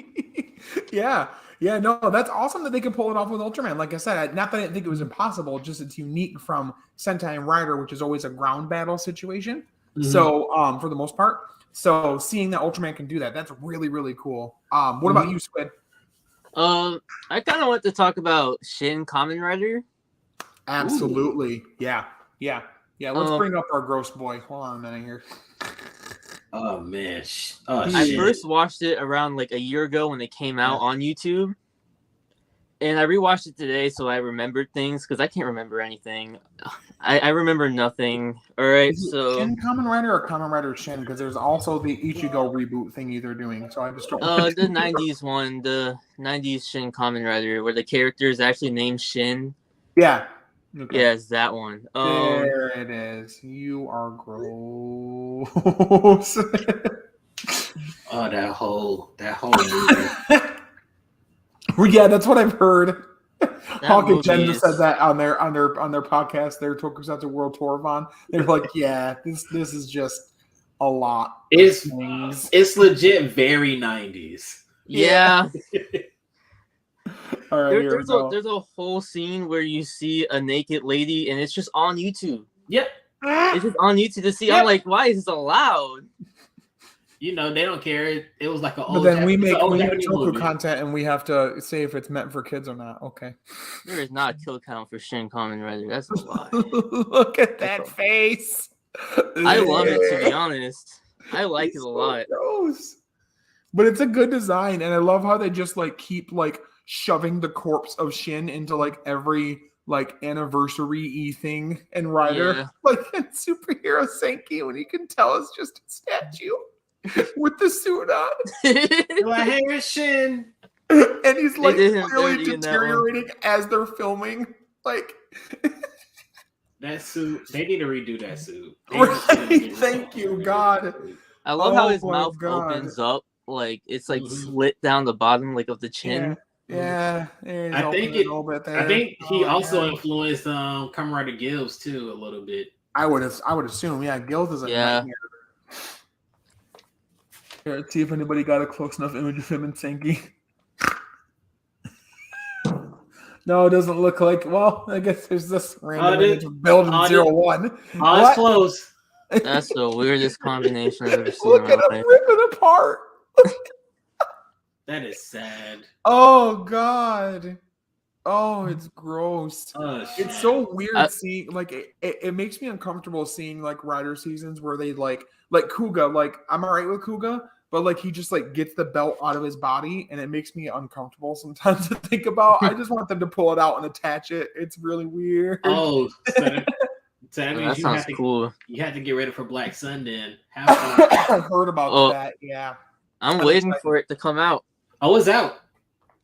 S2: Yeah, no, that's awesome that they can pull it off with Ultraman. Like I said, not that I didn't think it was impossible, just it's unique from Sentai and Rider, which is always a ground battle situation. Mm-hmm. So, for the most part, so seeing that Ultraman can do that, that's really, really cool. What about you, Squid?
S3: I kind of want to talk about Shin Kamen Rider.
S2: Absolutely, yeah. Let's bring up our gross boy. Hold on a minute here.
S1: Oh man!
S3: I first watched it around like a year ago when it came out on YouTube, and I rewatched it today, so I remembered things because I can't remember anything. I remember nothing. All right, so
S2: Shin Kamen Rider or Kamen Rider Shin, because there's also the Ichigo reboot thing they're doing. So I just don't.
S3: The '90s one, the '90s Shin Kamen Rider, where the character is actually named Shin.
S2: Yeah. Okay.
S3: Yeah, it's that one.
S2: There it is. You are gross.
S1: Oh, that whole movie.
S2: Yeah, that's what I've heard. Hawk and Jen just
S3: is...
S2: said that on their podcast, their Tokusatsu World Tour on. They're like, yeah, this is just a lot.
S1: It's legit very 90s.
S3: Yeah.
S2: All right,
S3: there's a whole scene where you see a naked lady and it's just on YouTube.
S1: Yep.
S3: It's just on YouTube to see. Yep. I'm like, why is this allowed?
S1: They don't care. It was like an old.
S2: But then we make Toku content and we have to say if it's meant for kids or not. Okay.
S3: There is not a kill count for Shin Kamen Rider. That's a lie.
S2: Look at that face.
S3: I love it, to be honest. I like it a lot.
S2: Gross. But it's a good design, and I love how they just keep shoving the corpse of Shin into every anniversary thing and Rider, in Superhero Senki, when you can tell it's just a statue with the suit on.
S1: Like, hey, Shin,
S2: and he's clearly deteriorating as they're filming.
S1: That suit, they need to redo that suit.
S2: Right? Thank you, God.
S3: I love how his mouth opens up, it's slit down the bottom of the chin.
S2: Yeah,
S1: I think he also influenced Kamen Rider Gills too a little bit.
S2: I would assume, Gills is a nightmare. Here, let's see if anybody got a close enough image of him in Senki. No, it doesn't look like. Well, I guess there's this random image of Build in 01.
S1: Oh, it's close.
S3: That's the weirdest combination I've ever seen.
S2: Look at him ripping apart.
S1: That is sad.
S2: Oh God. Oh, it's gross. It's so weird seeing it makes me uncomfortable seeing Rider seasons where they like Kuga, I'm alright with Kuga, but he just gets the belt out of his body and it makes me uncomfortable sometimes to think about. I just want them to pull it out and attach it. It's really weird.
S1: Oh, so that means
S3: that sounds cool.
S1: You have to get ready for Black Sun then.
S2: I heard about that, yeah.
S3: I'm waiting for it to come out.
S1: Oh, it's out.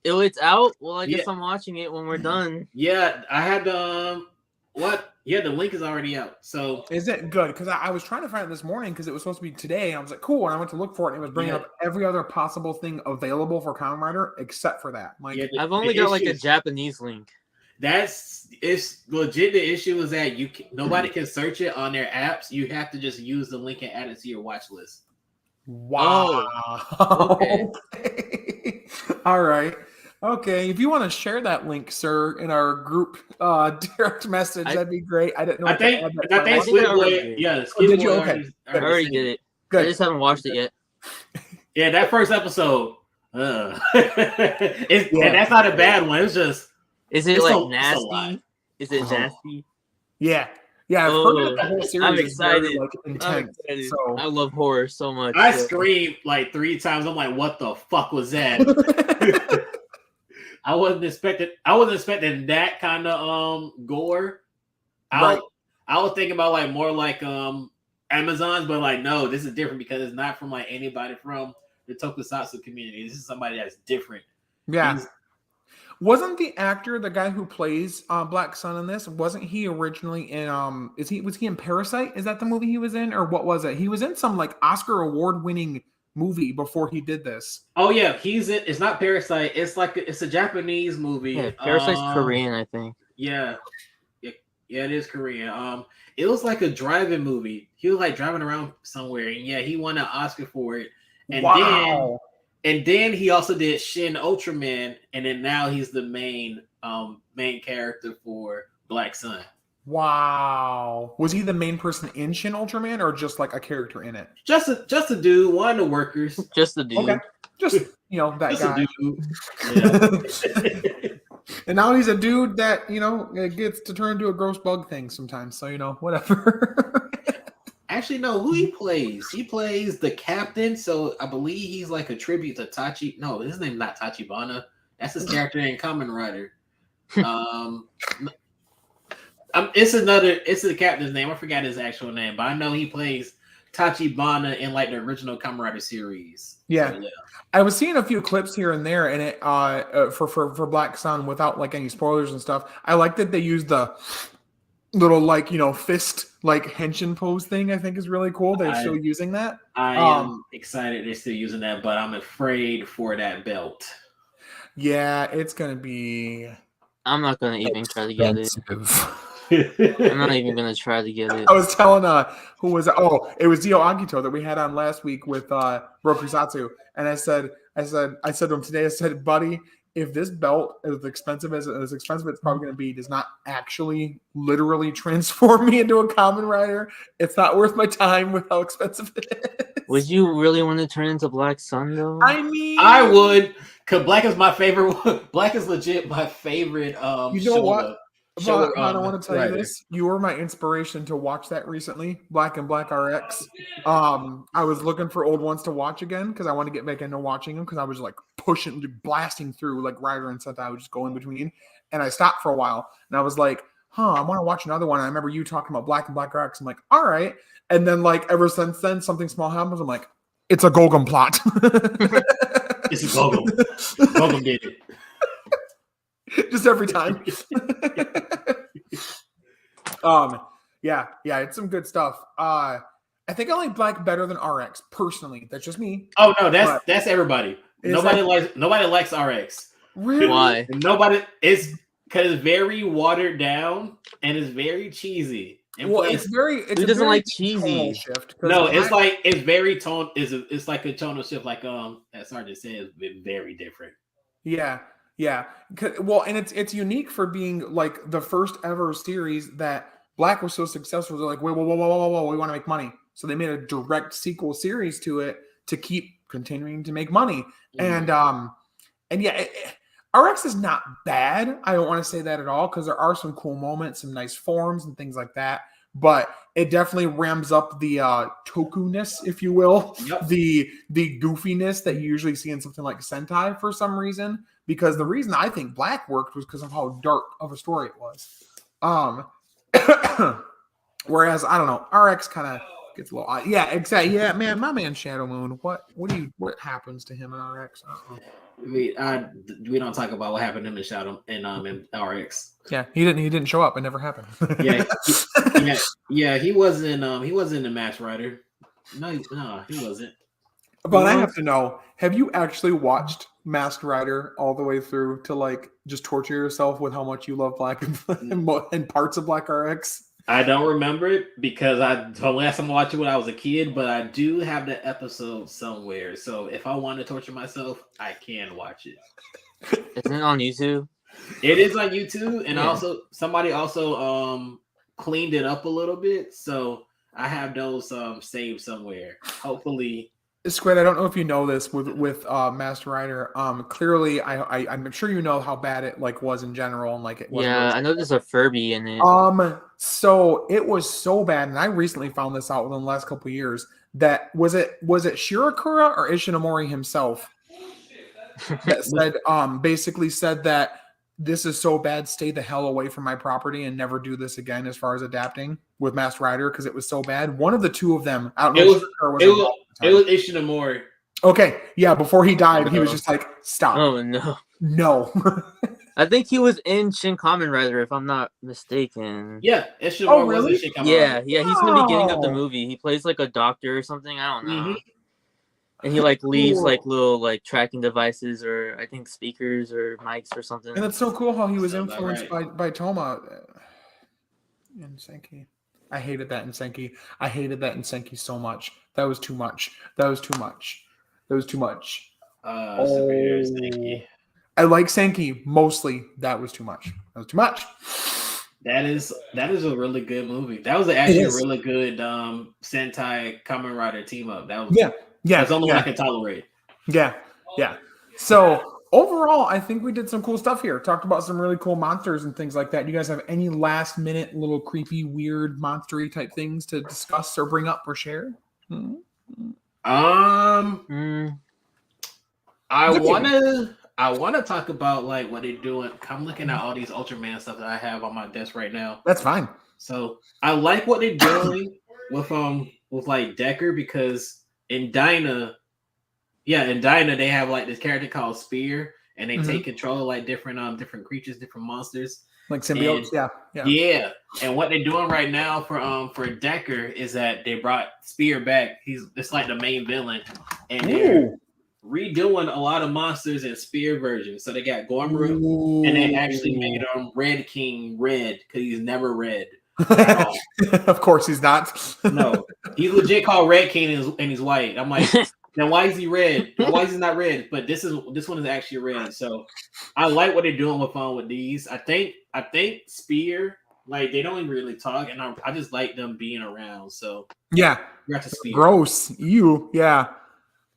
S3: It's out? Well, I guess I'm watching it when we're done.
S1: Yeah, I had the what? Yeah, the link is already out. So
S2: is it good? Because I was trying to find it this morning because it was supposed to be today. And I was like, cool. And I went to look for it, and it was bringing up every other possible thing available for Kamen Rider except for that.
S3: I've only got a Japanese link.
S1: It's legit. The issue is that nobody can search it on their apps. You have to just use the link and add it to your watch list.
S2: Wow.
S3: Oh, okay.
S2: All right. Okay. If you want to share that link, sir, in our group direct message, that'd be great. I didn't know.
S1: I think SquidBoy. Yeah,
S2: did you? Okay.
S3: I already did it.
S2: Good.
S3: I just haven't watched it yet.
S1: Yeah, that first episode. And that's not a bad one. It's just.
S3: Is it nasty? Is it nasty?
S2: Yeah. Yeah, I've heard that the whole series
S3: I'm
S2: is very,
S3: excited.
S2: like, intense. So
S3: I love horror so much.
S1: I screamed like 3 times. I'm like, what the fuck was that? I wasn't expecting that kind of gore. I was thinking about like more like Amazons, but like no, this is different because it's not from like anybody from the Tokusatsu community. This is somebody that's different.
S2: Yeah. Wasn't the actor the guy who plays Black Sun in this? Wasn't he originally in was he in Parasite? Is that the movie he was in, or what was it? He was in some like Oscar award winning movie before he did this.
S1: Oh yeah, he's in. It's not Parasite. It's like it's a Japanese movie.
S3: Yeah, Parasite's Korean, I think.
S1: Yeah, it is Korean. It was like a driving movie. He was like driving around somewhere, and yeah, he won an Oscar for it. And then he also did Shin Ultraman, and then now he's the main character for Black Sun.
S2: Wow. Was he the main person in Shin Ultraman or just like a character in it?
S1: Just a dude, one of the workers.
S3: Just a dude.
S2: Okay. Just, that
S1: just
S2: guy.
S1: A dude. Yeah.
S2: And now he's a dude that, gets to turn into a gross bug thing sometimes. So, whatever.
S1: Actually, no, who he plays? He plays the captain. So I believe he's like a tribute to Tachi. No, his name's not Tachibana. That's his character in Kamen Rider. It's the captain's name. I forgot his actual name, but I know he plays Tachibana in like the original Kamen Rider series.
S2: Yeah.
S1: So, yeah.
S2: I was seeing a few clips here and there, and it for Black Sun without like any spoilers and stuff. I like that they used the little fist henshin pose thing. I think is really cool. They're still using that.
S1: I am excited they're still using that, but I'm afraid for that belt.
S2: Yeah, it's gonna be.
S3: I'm not gonna even try to get it. I'm not even gonna try to get it.
S2: I was telling who was it? Oh, it was Dio Agito that we had on last week with Rokusatsu, and I said to him today, I said, buddy, if this belt is as expensive as it's probably going to be, does not actually literally transform me into a Kamen Rider, it's not worth my time with how expensive it is.
S3: Would you really want to turn into Black Sun though?
S2: I mean,
S1: I would, because Black is my favorite. Black is legit my favorite.
S2: What? I want to tell you this. You were my inspiration to watch that recently, Black and Black RX. I was looking for old ones to watch again because I want to get back into watching them because I was like blasting through like Rider and Sentai. I would just go in between, and I stopped for a while, and I was like, I want to watch another one. And I remember you talking about Black and Black RX. I'm like, all right. And then like ever since then, something small happens. I'm like, it's a Golgum plot.
S1: It's a Golgum. Golgum did it.
S2: Just every time. Yeah, it's some good stuff. I think I like Black better than RX personally. That's just me.
S1: Oh no, that's everybody. Nobody likes RX.
S2: Really?
S3: Why?
S1: Nobody. It's because it's very watered down and it's very cheesy. And
S2: Well, it's very. Who
S3: doesn't like cheesy?
S2: Shift.
S1: No, it's very tone. It's like a tonal shift. Like as Sergeant said, it's very different.
S2: Yeah. Well, and it's unique for being like the first ever series that Black was so successful. They're like, whoa, we want to make money. So they made a direct sequel series to it to keep continuing to make money. Mm-hmm. And yeah, RX is not bad. I don't want to say that at all because there are some cool moments, some nice forms and things like that. But it definitely rams up the Toku-ness, if you will,
S1: yep.
S2: the goofiness that you usually see in something like Sentai for some reason. Because the reason I think Black worked was because of how dark of a story it was. Whereas I don't know, RX kind of gets a little yeah, exactly. Yeah, man, my man Shadow Moon. What happens to him in RX?
S1: We don't talk about what happened to him in Shadow in RX.
S2: Yeah, he didn't show up. It never happened.
S1: He wasn't the Match Rider. No, he wasn't.
S2: But I have to know, have you actually watched Masked Rider all the way through to like just torture yourself with how much you love Black and parts of Black RX?
S1: I don't remember it because the last time I watched it when I was a kid, but I do have the episode somewhere. So if I want to torture myself, I can watch it.
S3: Isn't it on YouTube?
S1: It is on YouTube, and also somebody cleaned it up a little bit. So I have those saved somewhere. Hopefully
S2: Squid, I don't know if you know this with Master Rider. Clearly, I'm sure you know how bad it like was in general, and like it wasn't.
S3: Yeah,
S2: Really
S3: I know there's a Furby in it.
S2: So it was so bad, and I recently found this out within the last couple of years. That was it Shirakura or Ishinomori himself that said basically said that this is so bad, stay the hell away from my property and never do this again as far as adapting with Master Rider because it was so bad. One of the two of them, I don't know.
S1: It was Ishinomori.
S2: Okay, yeah. Before he died, he was just like, "Stop."
S3: Oh no,
S2: no.
S3: I think he was in Shin Kamen Rider, if I'm not mistaken.
S1: Yeah, Ishinomori
S2: Oh, really?
S1: was in Shin Kamen
S3: Yeah,
S1: Rider.
S3: yeah. He's in the beginning of the movie. He plays like a doctor or something. I don't know.
S1: Mm-hmm.
S3: And he like leaves like little like tracking devices or I think speakers or mics or something.
S2: And it's so cool how he was influenced by Toma and Senki. I hated that in Senki. I hated that in Senki so much. That was too much. That was too much. That was too much.
S1: Senki.
S2: I like Senki mostly. That was too much. That was too much.
S1: That is a really good movie. That was actually a really good Sentai Kamen Rider team up. That was that's the only one I can tolerate.
S2: Yeah. So overall, I think we did some cool stuff here. Talked about some really cool monsters and things like that. Do you guys have any last minute little creepy, weird, monstery type things to discuss or bring up or share?
S1: I wanna talk about like what they're doing. I'm looking at all these Ultraman stuff that I have on my desk right now.
S2: That's fine.
S1: So I like what they're doing with like Decker because in Dyna they have like this character called Spear and they take control of like different creatures, different monsters.
S2: Like symbiotes,
S1: yeah. And what they're doing right now for Decker is that they brought Spear back. It's like the main villain, and they're redoing a lot of monsters in Spear versions. So they got Gormru, and they actually made Red King red because he's never red.
S2: Of course, he's not.
S1: No, he's legit called Red King and he's white. I'm like, then why is he red? Why is he not red? But this one is actually red. So I like what they're doing with these. I think Spear, like they don't even really talk, and I just like them being around. So
S2: yeah,
S1: Spear.
S2: Gross.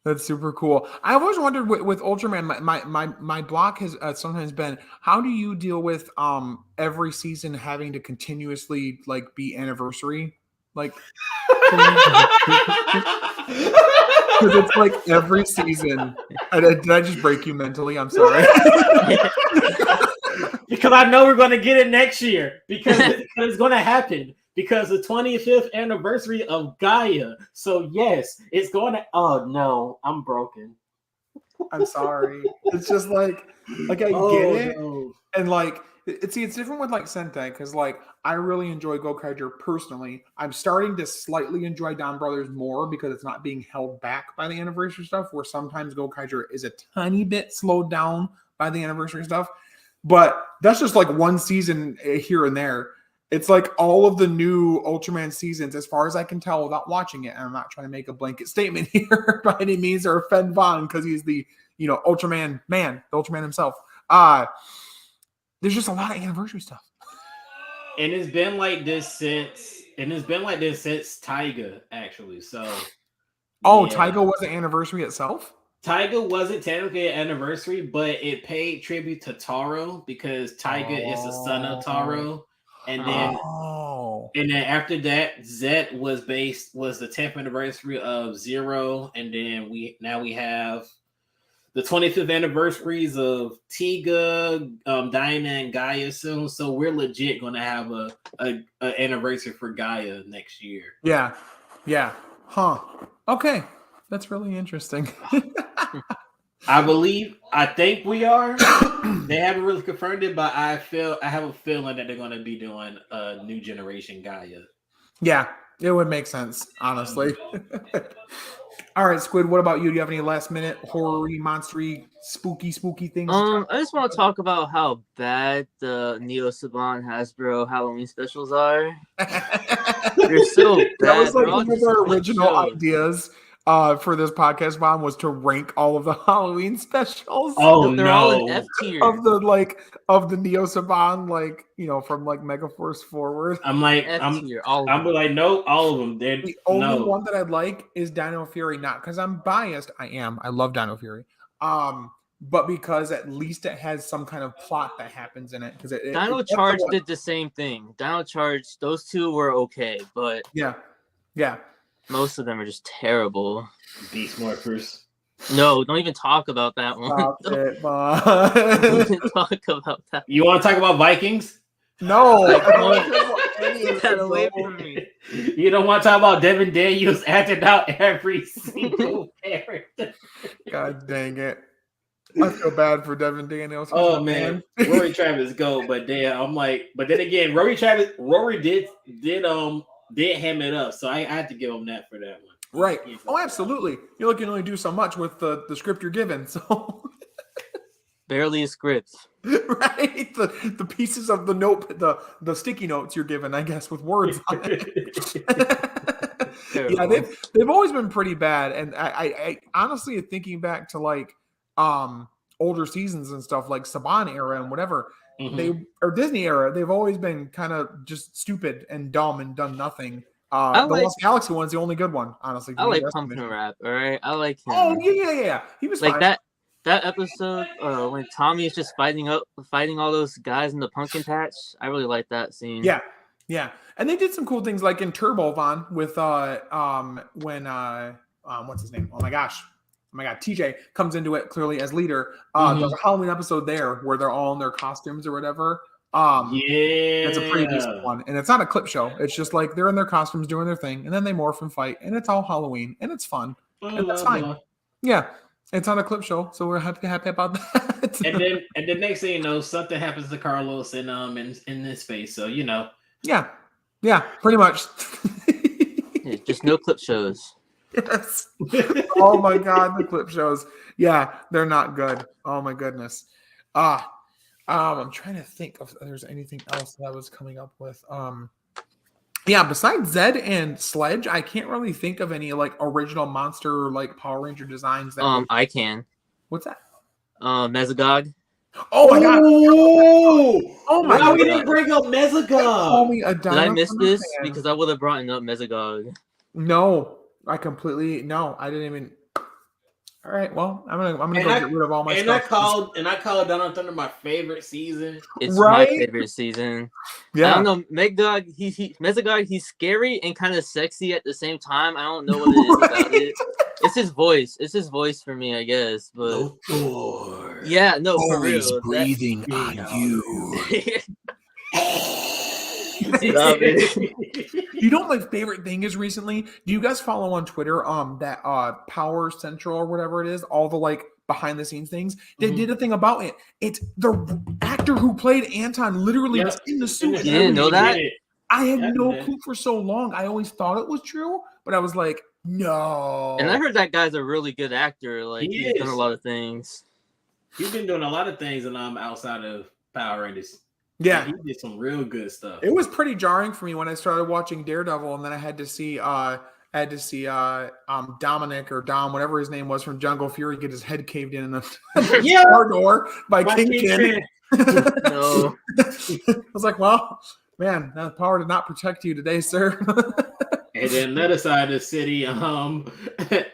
S2: That's super cool. I always wondered with Ultraman, my block has sometimes been, how do you deal with every season having to continuously like be anniversary? Like because it's like every season. Did I just break you mentally? I'm sorry.
S1: Because I know we're going to get it next year because it's going to happen. Because the 25th anniversary of Gaia. So yes, it's going to. Oh no, I'm broken.
S2: I'm sorry. It's just like I get it, and like it's different with like Sentai because like I really enjoy Gokaiger personally. I'm starting to slightly enjoy Don Brothers more because it's not being held back by the anniversary stuff. Where sometimes Gokaiger is a tiny bit slowed down by the anniversary stuff, but that's just like one season here and there. It's like all of the new Ultraman seasons, as far as I can tell without watching it, and I'm not trying to make a blanket statement here by any means or offend Vaughn because he's the, Ultraman man, the Ultraman himself. There's just a lot of anniversary stuff.
S1: And it's been like this since Taiga, actually. So
S2: Taiga was the anniversary itself?
S1: Taiga wasn't technically an anniversary, but it paid tribute to Taro because Taiga is the son of Taro. And then after that, Zet was the 10th anniversary of Zero, and then we have the 25th anniversaries of Tiga, Dyna, and Gaia soon. So we're legit going to have a anniversary for Gaia next year.
S2: Yeah. Huh. Okay, that's really interesting.
S1: I think we are. They haven't really confirmed it, but I have a feeling that they're going to be doing a new generation Gaia.
S2: Yeah, it would make sense, honestly. All right, Squid, what about you? Do you have any last minute horror-y, monstery, spooky things?
S3: I just want to talk about how bad the Neo Saban Hasbro Halloween specials are. They're so bad.
S2: That was like one of our original ideas. for this podcast, Mom, was to rank all of the Halloween specials.
S1: Oh,
S3: They're all in F tier.
S2: Of the Neo Saban, from Megaforce forward.
S1: I'm like,
S3: F tier.
S1: I'm like, no, all of them.
S2: The only one that I'd like is Dino Fury, not because I'm biased. I love Dino Fury. But because at least it has some kind of plot that happens in it. Because
S3: Dino Charge did the same thing. Dino Charge, those two were okay, but
S2: yeah.
S3: Most of them are just terrible.
S1: Beast Morphers.
S3: No, don't even talk about that one.
S2: Stop it,
S3: Don't even talk about that.
S1: You want to talk about Vikings?
S2: No.
S3: Get that away from me.
S1: You don't want to talk about Devin Daniels acting out every single character.
S2: God dang it. I feel bad for Devin Daniels.
S1: Oh man, Rory Travis go, but then I'm like, but then again, Rory did ham it up, so I had to give him that for that one.
S2: Right. Oh, absolutely. You can only do so much with the script you're given, so
S3: barely a script.
S2: Right. The pieces of the note, the sticky notes you're given, I guess, with words on it. Yeah, they've always been pretty bad, and I honestly, thinking back to older seasons and stuff like Saban era and whatever, or Disney era, they've always been kind of just stupid and dumb and done nothing. The Lost Galaxy one's the only good one, honestly.
S3: I like Pumpkin Rap, all right? I like him.
S2: Oh, yeah. He was
S3: like
S2: fine.
S3: that episode when Tommy is just fighting all those guys in the pumpkin patch. I really like that scene.
S2: Yeah. And they did some cool things like in Turbo Von with when what's his name? Oh my God, TJ comes into it clearly as leader. There's a Halloween episode there where they're all in their costumes or whatever. It's a pretty decent one, and it's not a clip show. It's just like they're in their costumes doing their thing, and then they morph and fight, and it's all Halloween, and it's fun, and that's fine. Yeah, it's not a clip show, so we're happy about that.
S1: and then next thing you know, something happens to Carlos in this face, so you know.
S2: Yeah, pretty much.
S3: Yeah, just no clip shows.
S2: Yes. Oh my God, the clip shows. Yeah, they're not good. Oh my goodness. I'm trying to think if there's anything else that I was coming up with. Besides Zed and Sledge, I can't really think of any original monster Power Ranger designs.
S3: I can.
S2: What's that?
S3: Mesogog.
S2: Oh my God! Oh my God!
S1: We didn't bring up Mesogog.
S3: Did I miss this? Because I would have brought up Mesogog.
S2: No, I didn't even. All right, well, I'm gonna get rid of all my stuff.
S1: I called Dawn of Thunder my favorite season.
S3: It's my favorite season. Yeah, I don't know, Mesogog. He's scary and kind of sexy at the same time. I don't know what it is about it. It's his voice. It's his voice for me, I guess. But yeah, no, for real.
S2: Always breathing on you. You know what my favorite thing is recently? Do you guys follow on Twitter that Power Central or whatever it is, all the behind the scenes things? They did a thing about it. It's the actor who played Anton literally was in the suit.
S3: You didn't know that?
S2: I had no clue for so long. I always thought it was true, but I was like, no.
S3: And I heard that guy's a really good actor. He's done a lot of things.
S1: He's been doing a lot of things outside of Power Rangers.
S2: Yeah,
S1: he did some real good stuff.
S2: It was pretty jarring for me when I started watching Daredevil, and then I had to see Dominic or Dom, whatever his name was from Jungle Fury, get his head caved in the car door by Kingpin.
S3: No.
S2: I was like, well, man, that power did not protect you today, sir.
S1: And then another side of the city,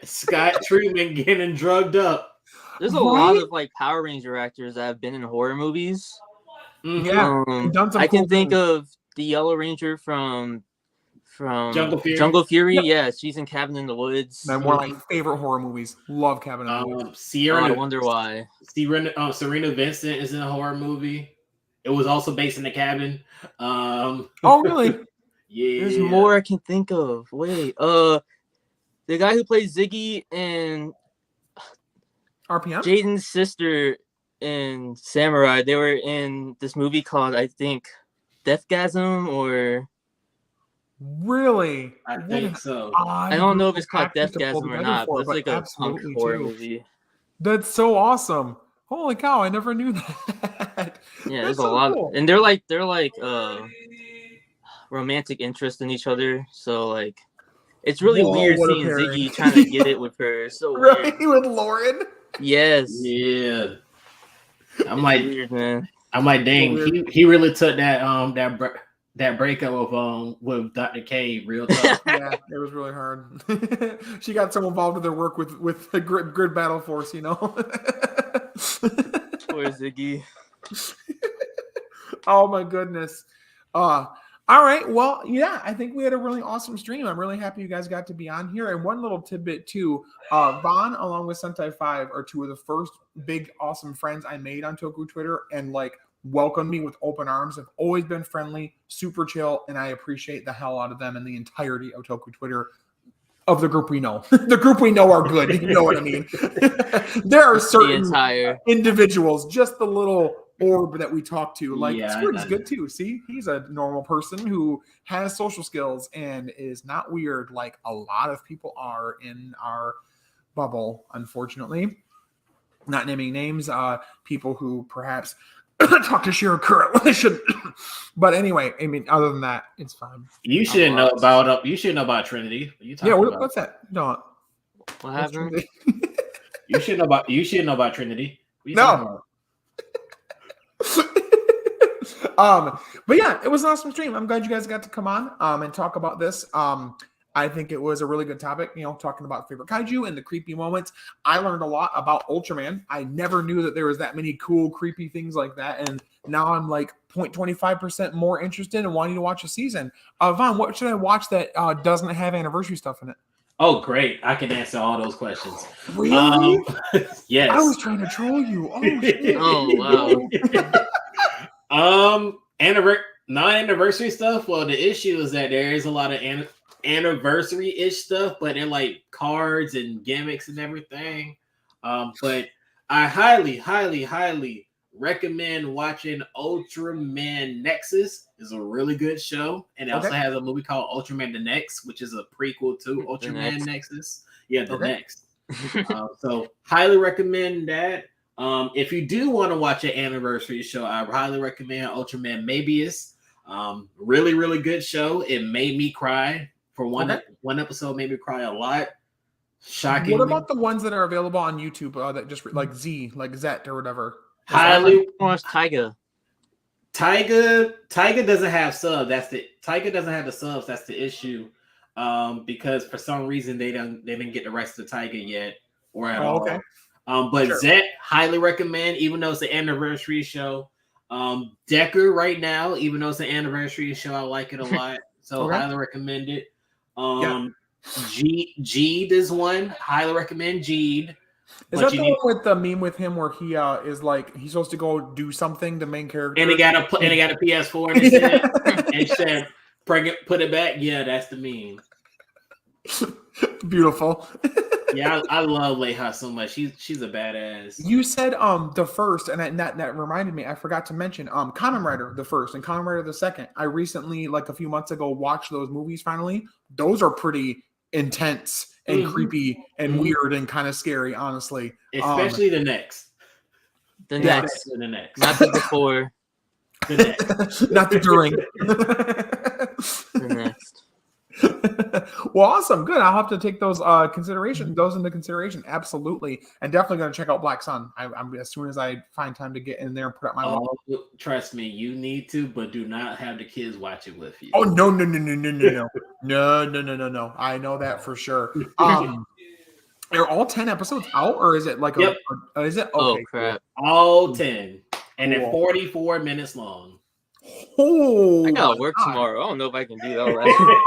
S1: Scott Treatment getting drugged up.
S3: There's a lot of Power Ranger actors that have been in horror movies.
S2: Yeah,
S3: I can think of the Yellow Ranger from Jungle Fury. Yeah, she's in Cabin in the Woods.
S2: One of my favorite horror movies. Love Cabin in the Woods.
S3: I wonder why.
S1: Serena Vincent is in a horror movie. It was also based in the cabin.
S2: Oh, really?
S1: Yeah.
S3: There's more I can think of. Wait, the guy who plays Ziggy and
S2: RPM?
S3: Jaden's sister in Samurai, they were in this movie called, I think, Deathgasm or...
S2: Really?
S1: I think so.
S3: I don't know if it's called Deathgasm or not, but it's a punk horror movie.
S2: That's so awesome. Holy cow, I never knew that.
S3: Yeah, there's a lot cool. And they're like romantic interest in each other, so It's really weird
S2: what a
S3: seeing
S2: pairing.
S3: Ziggy trying to get it with her. So
S2: Really?
S3: weird.
S2: With Lauren?
S3: Yes.
S1: Yeah. I'm
S3: It's
S1: like,
S3: weird, man.
S1: I'm like, dang,
S2: weird.
S1: he really took that breakup with Dr. K real tough.
S2: Yeah, it was really hard. She got so involved with her work with the grid battle force, you know.
S3: Poor Ziggy.
S2: Oh my goodness. All right. Well, yeah, I think we had a really awesome stream. I'm really happy you guys got to be on here. And one little tidbit too, Vaughn along with Sentai 5 are two of the first big awesome friends I made on Toku Twitter, and like welcomed me with open arms. Have always been friendly, super chill, and I appreciate the hell out of them and the entirety of Toku Twitter. Of the group we know. The group we know are good. You know what I mean? There are certain individuals, just the little orb that we talk to. Like, Squid is good too. See, he's a normal person who has social skills and is not weird like a lot of people are in our bubble, unfortunately. Not naming names, people who perhaps talk to Shiro Kura when they shouldn't. But anyway, I mean, other than that, it's fine.
S1: You should know about Trinity.
S2: What's that? No.
S3: What happened?
S1: You should know about Trinity.
S2: No. But yeah, it was an awesome stream. I'm glad you guys got to come on and talk about this. I think it was a really good topic, you know, talking about favorite kaiju and the creepy moments. I learned a lot about Ultraman. I never knew that there was that many cool, creepy things like that. And now I'm like 0.25% more interested in wanting to watch a season. Vaughn, what should I watch that doesn't have anniversary stuff in it?
S1: Oh, great. I can answer all those questions.
S2: Really?
S1: Yes.
S2: I was trying to troll you. Oh, shit.
S3: Oh,
S1: wow. Non-anniversary stuff. Well, the issue is that there is a lot of anniversary-ish stuff, but they're like cards and gimmicks and everything. But I highly recommend watching Ultraman Nexus. It's a really good show, and it also has a movie called Ultraman the Next, which is a prequel to Ultraman Nexus. Yeah, the Next. So highly recommend that. If you do want to watch an anniversary show, I highly recommend Ultraman Mabius. Really good show. It made me cry. For one episode, made me cry a lot. Shocking.
S2: What about the ones that are available on YouTube that just like Zet or whatever?
S3: Highly watch Taiga.
S1: Taiga doesn't have subs. Taiga doesn't have the subs. That's the issue. Because for some reason they didn't get the rest of Taiga yet or at all. Okay. But Zet highly recommend, even though it's an anniversary show. Decker right now, even though it's an anniversary show, I like it a lot. So highly recommend it. Jeed is one. Highly recommend Jeed.
S2: Is that the one with the meme with him where he is like he's supposed to go do something, the main character,
S1: and he got a PS4 and said put it back. Yeah, that's the meme.
S2: Beautiful.
S1: Yeah, I love Leiha so much. She's a badass.
S2: You said the first, and that reminded me. I forgot to mention Kamen Rider the first and Kamen Rider the second. I recently, like a few months ago, watched those movies. Finally, those are pretty intense and creepy and weird and kind of scary, honestly.
S1: Especially the next.
S3: The next, not the before.
S1: The next,
S2: not the during.
S3: The next.
S2: Well, awesome, good. I'll have to take those into consideration. Absolutely, and definitely going to check out Black Sun. I'm as soon as I find time to get in there and put up my.
S1: Trust me, you need to, but do not have the kids watch it with you.
S2: Oh no! No! I know that for sure. Are all 10 episodes out, or is it like is it? Okay,
S3: oh crap!
S1: All 10, and they're 44 minutes long.
S2: Oh,
S3: I gotta work tomorrow. I don't know if I can do all that.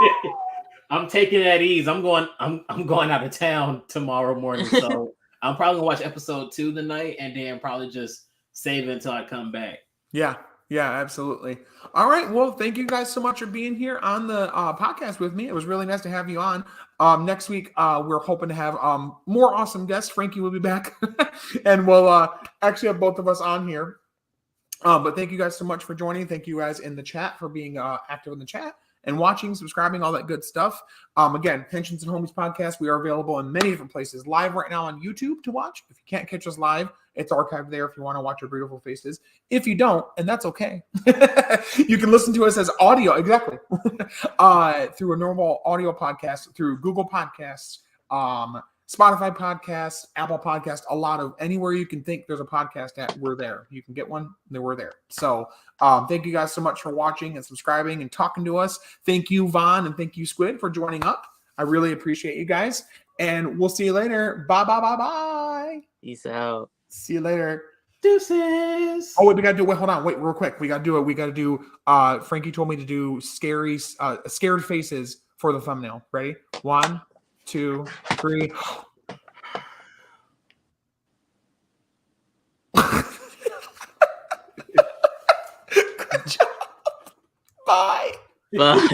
S1: I'm taking it at ease. I'm going out of town tomorrow morning, so I'm probably gonna watch episode 2 tonight, and then probably just save it until I come back.
S2: Yeah, absolutely. All right. Well, thank you guys so much for being here on the podcast with me. It was really nice to have you on. Next week, we're hoping to have more awesome guests. Frankie will be back, and we'll actually have both of us on here. But thank you guys so much for joining. Thank you guys in the chat for being active in the chat. and watching, subscribing, all that good stuff. Again, Henshins and Homies podcast. We are available in many different places. Live right now on YouTube to watch. If you can't catch us live, it's archived there if you want to watch our beautiful faces. If you don't, and that's okay, you can listen to us as audio, exactly, through a normal audio podcast, through Google Podcasts, Spotify Podcasts, Apple Podcasts, a lot of anywhere you can think there's a podcast at, we're there. You can get one, then we're there. So thank you guys so much for watching and subscribing and talking to us. Thank you, Vaughn, and thank you, Squid, for joining up. I really appreciate you guys. And we'll see you later. Bye, bye, bye, bye.
S3: Peace out.
S2: See you later.
S1: Deuces.
S2: Oh, wait, hold on. Wait, real quick. We got to do, Frankie told me to do scared faces for the thumbnail. Ready? 1, 2, 3. Good job. Bye.
S3: Bye.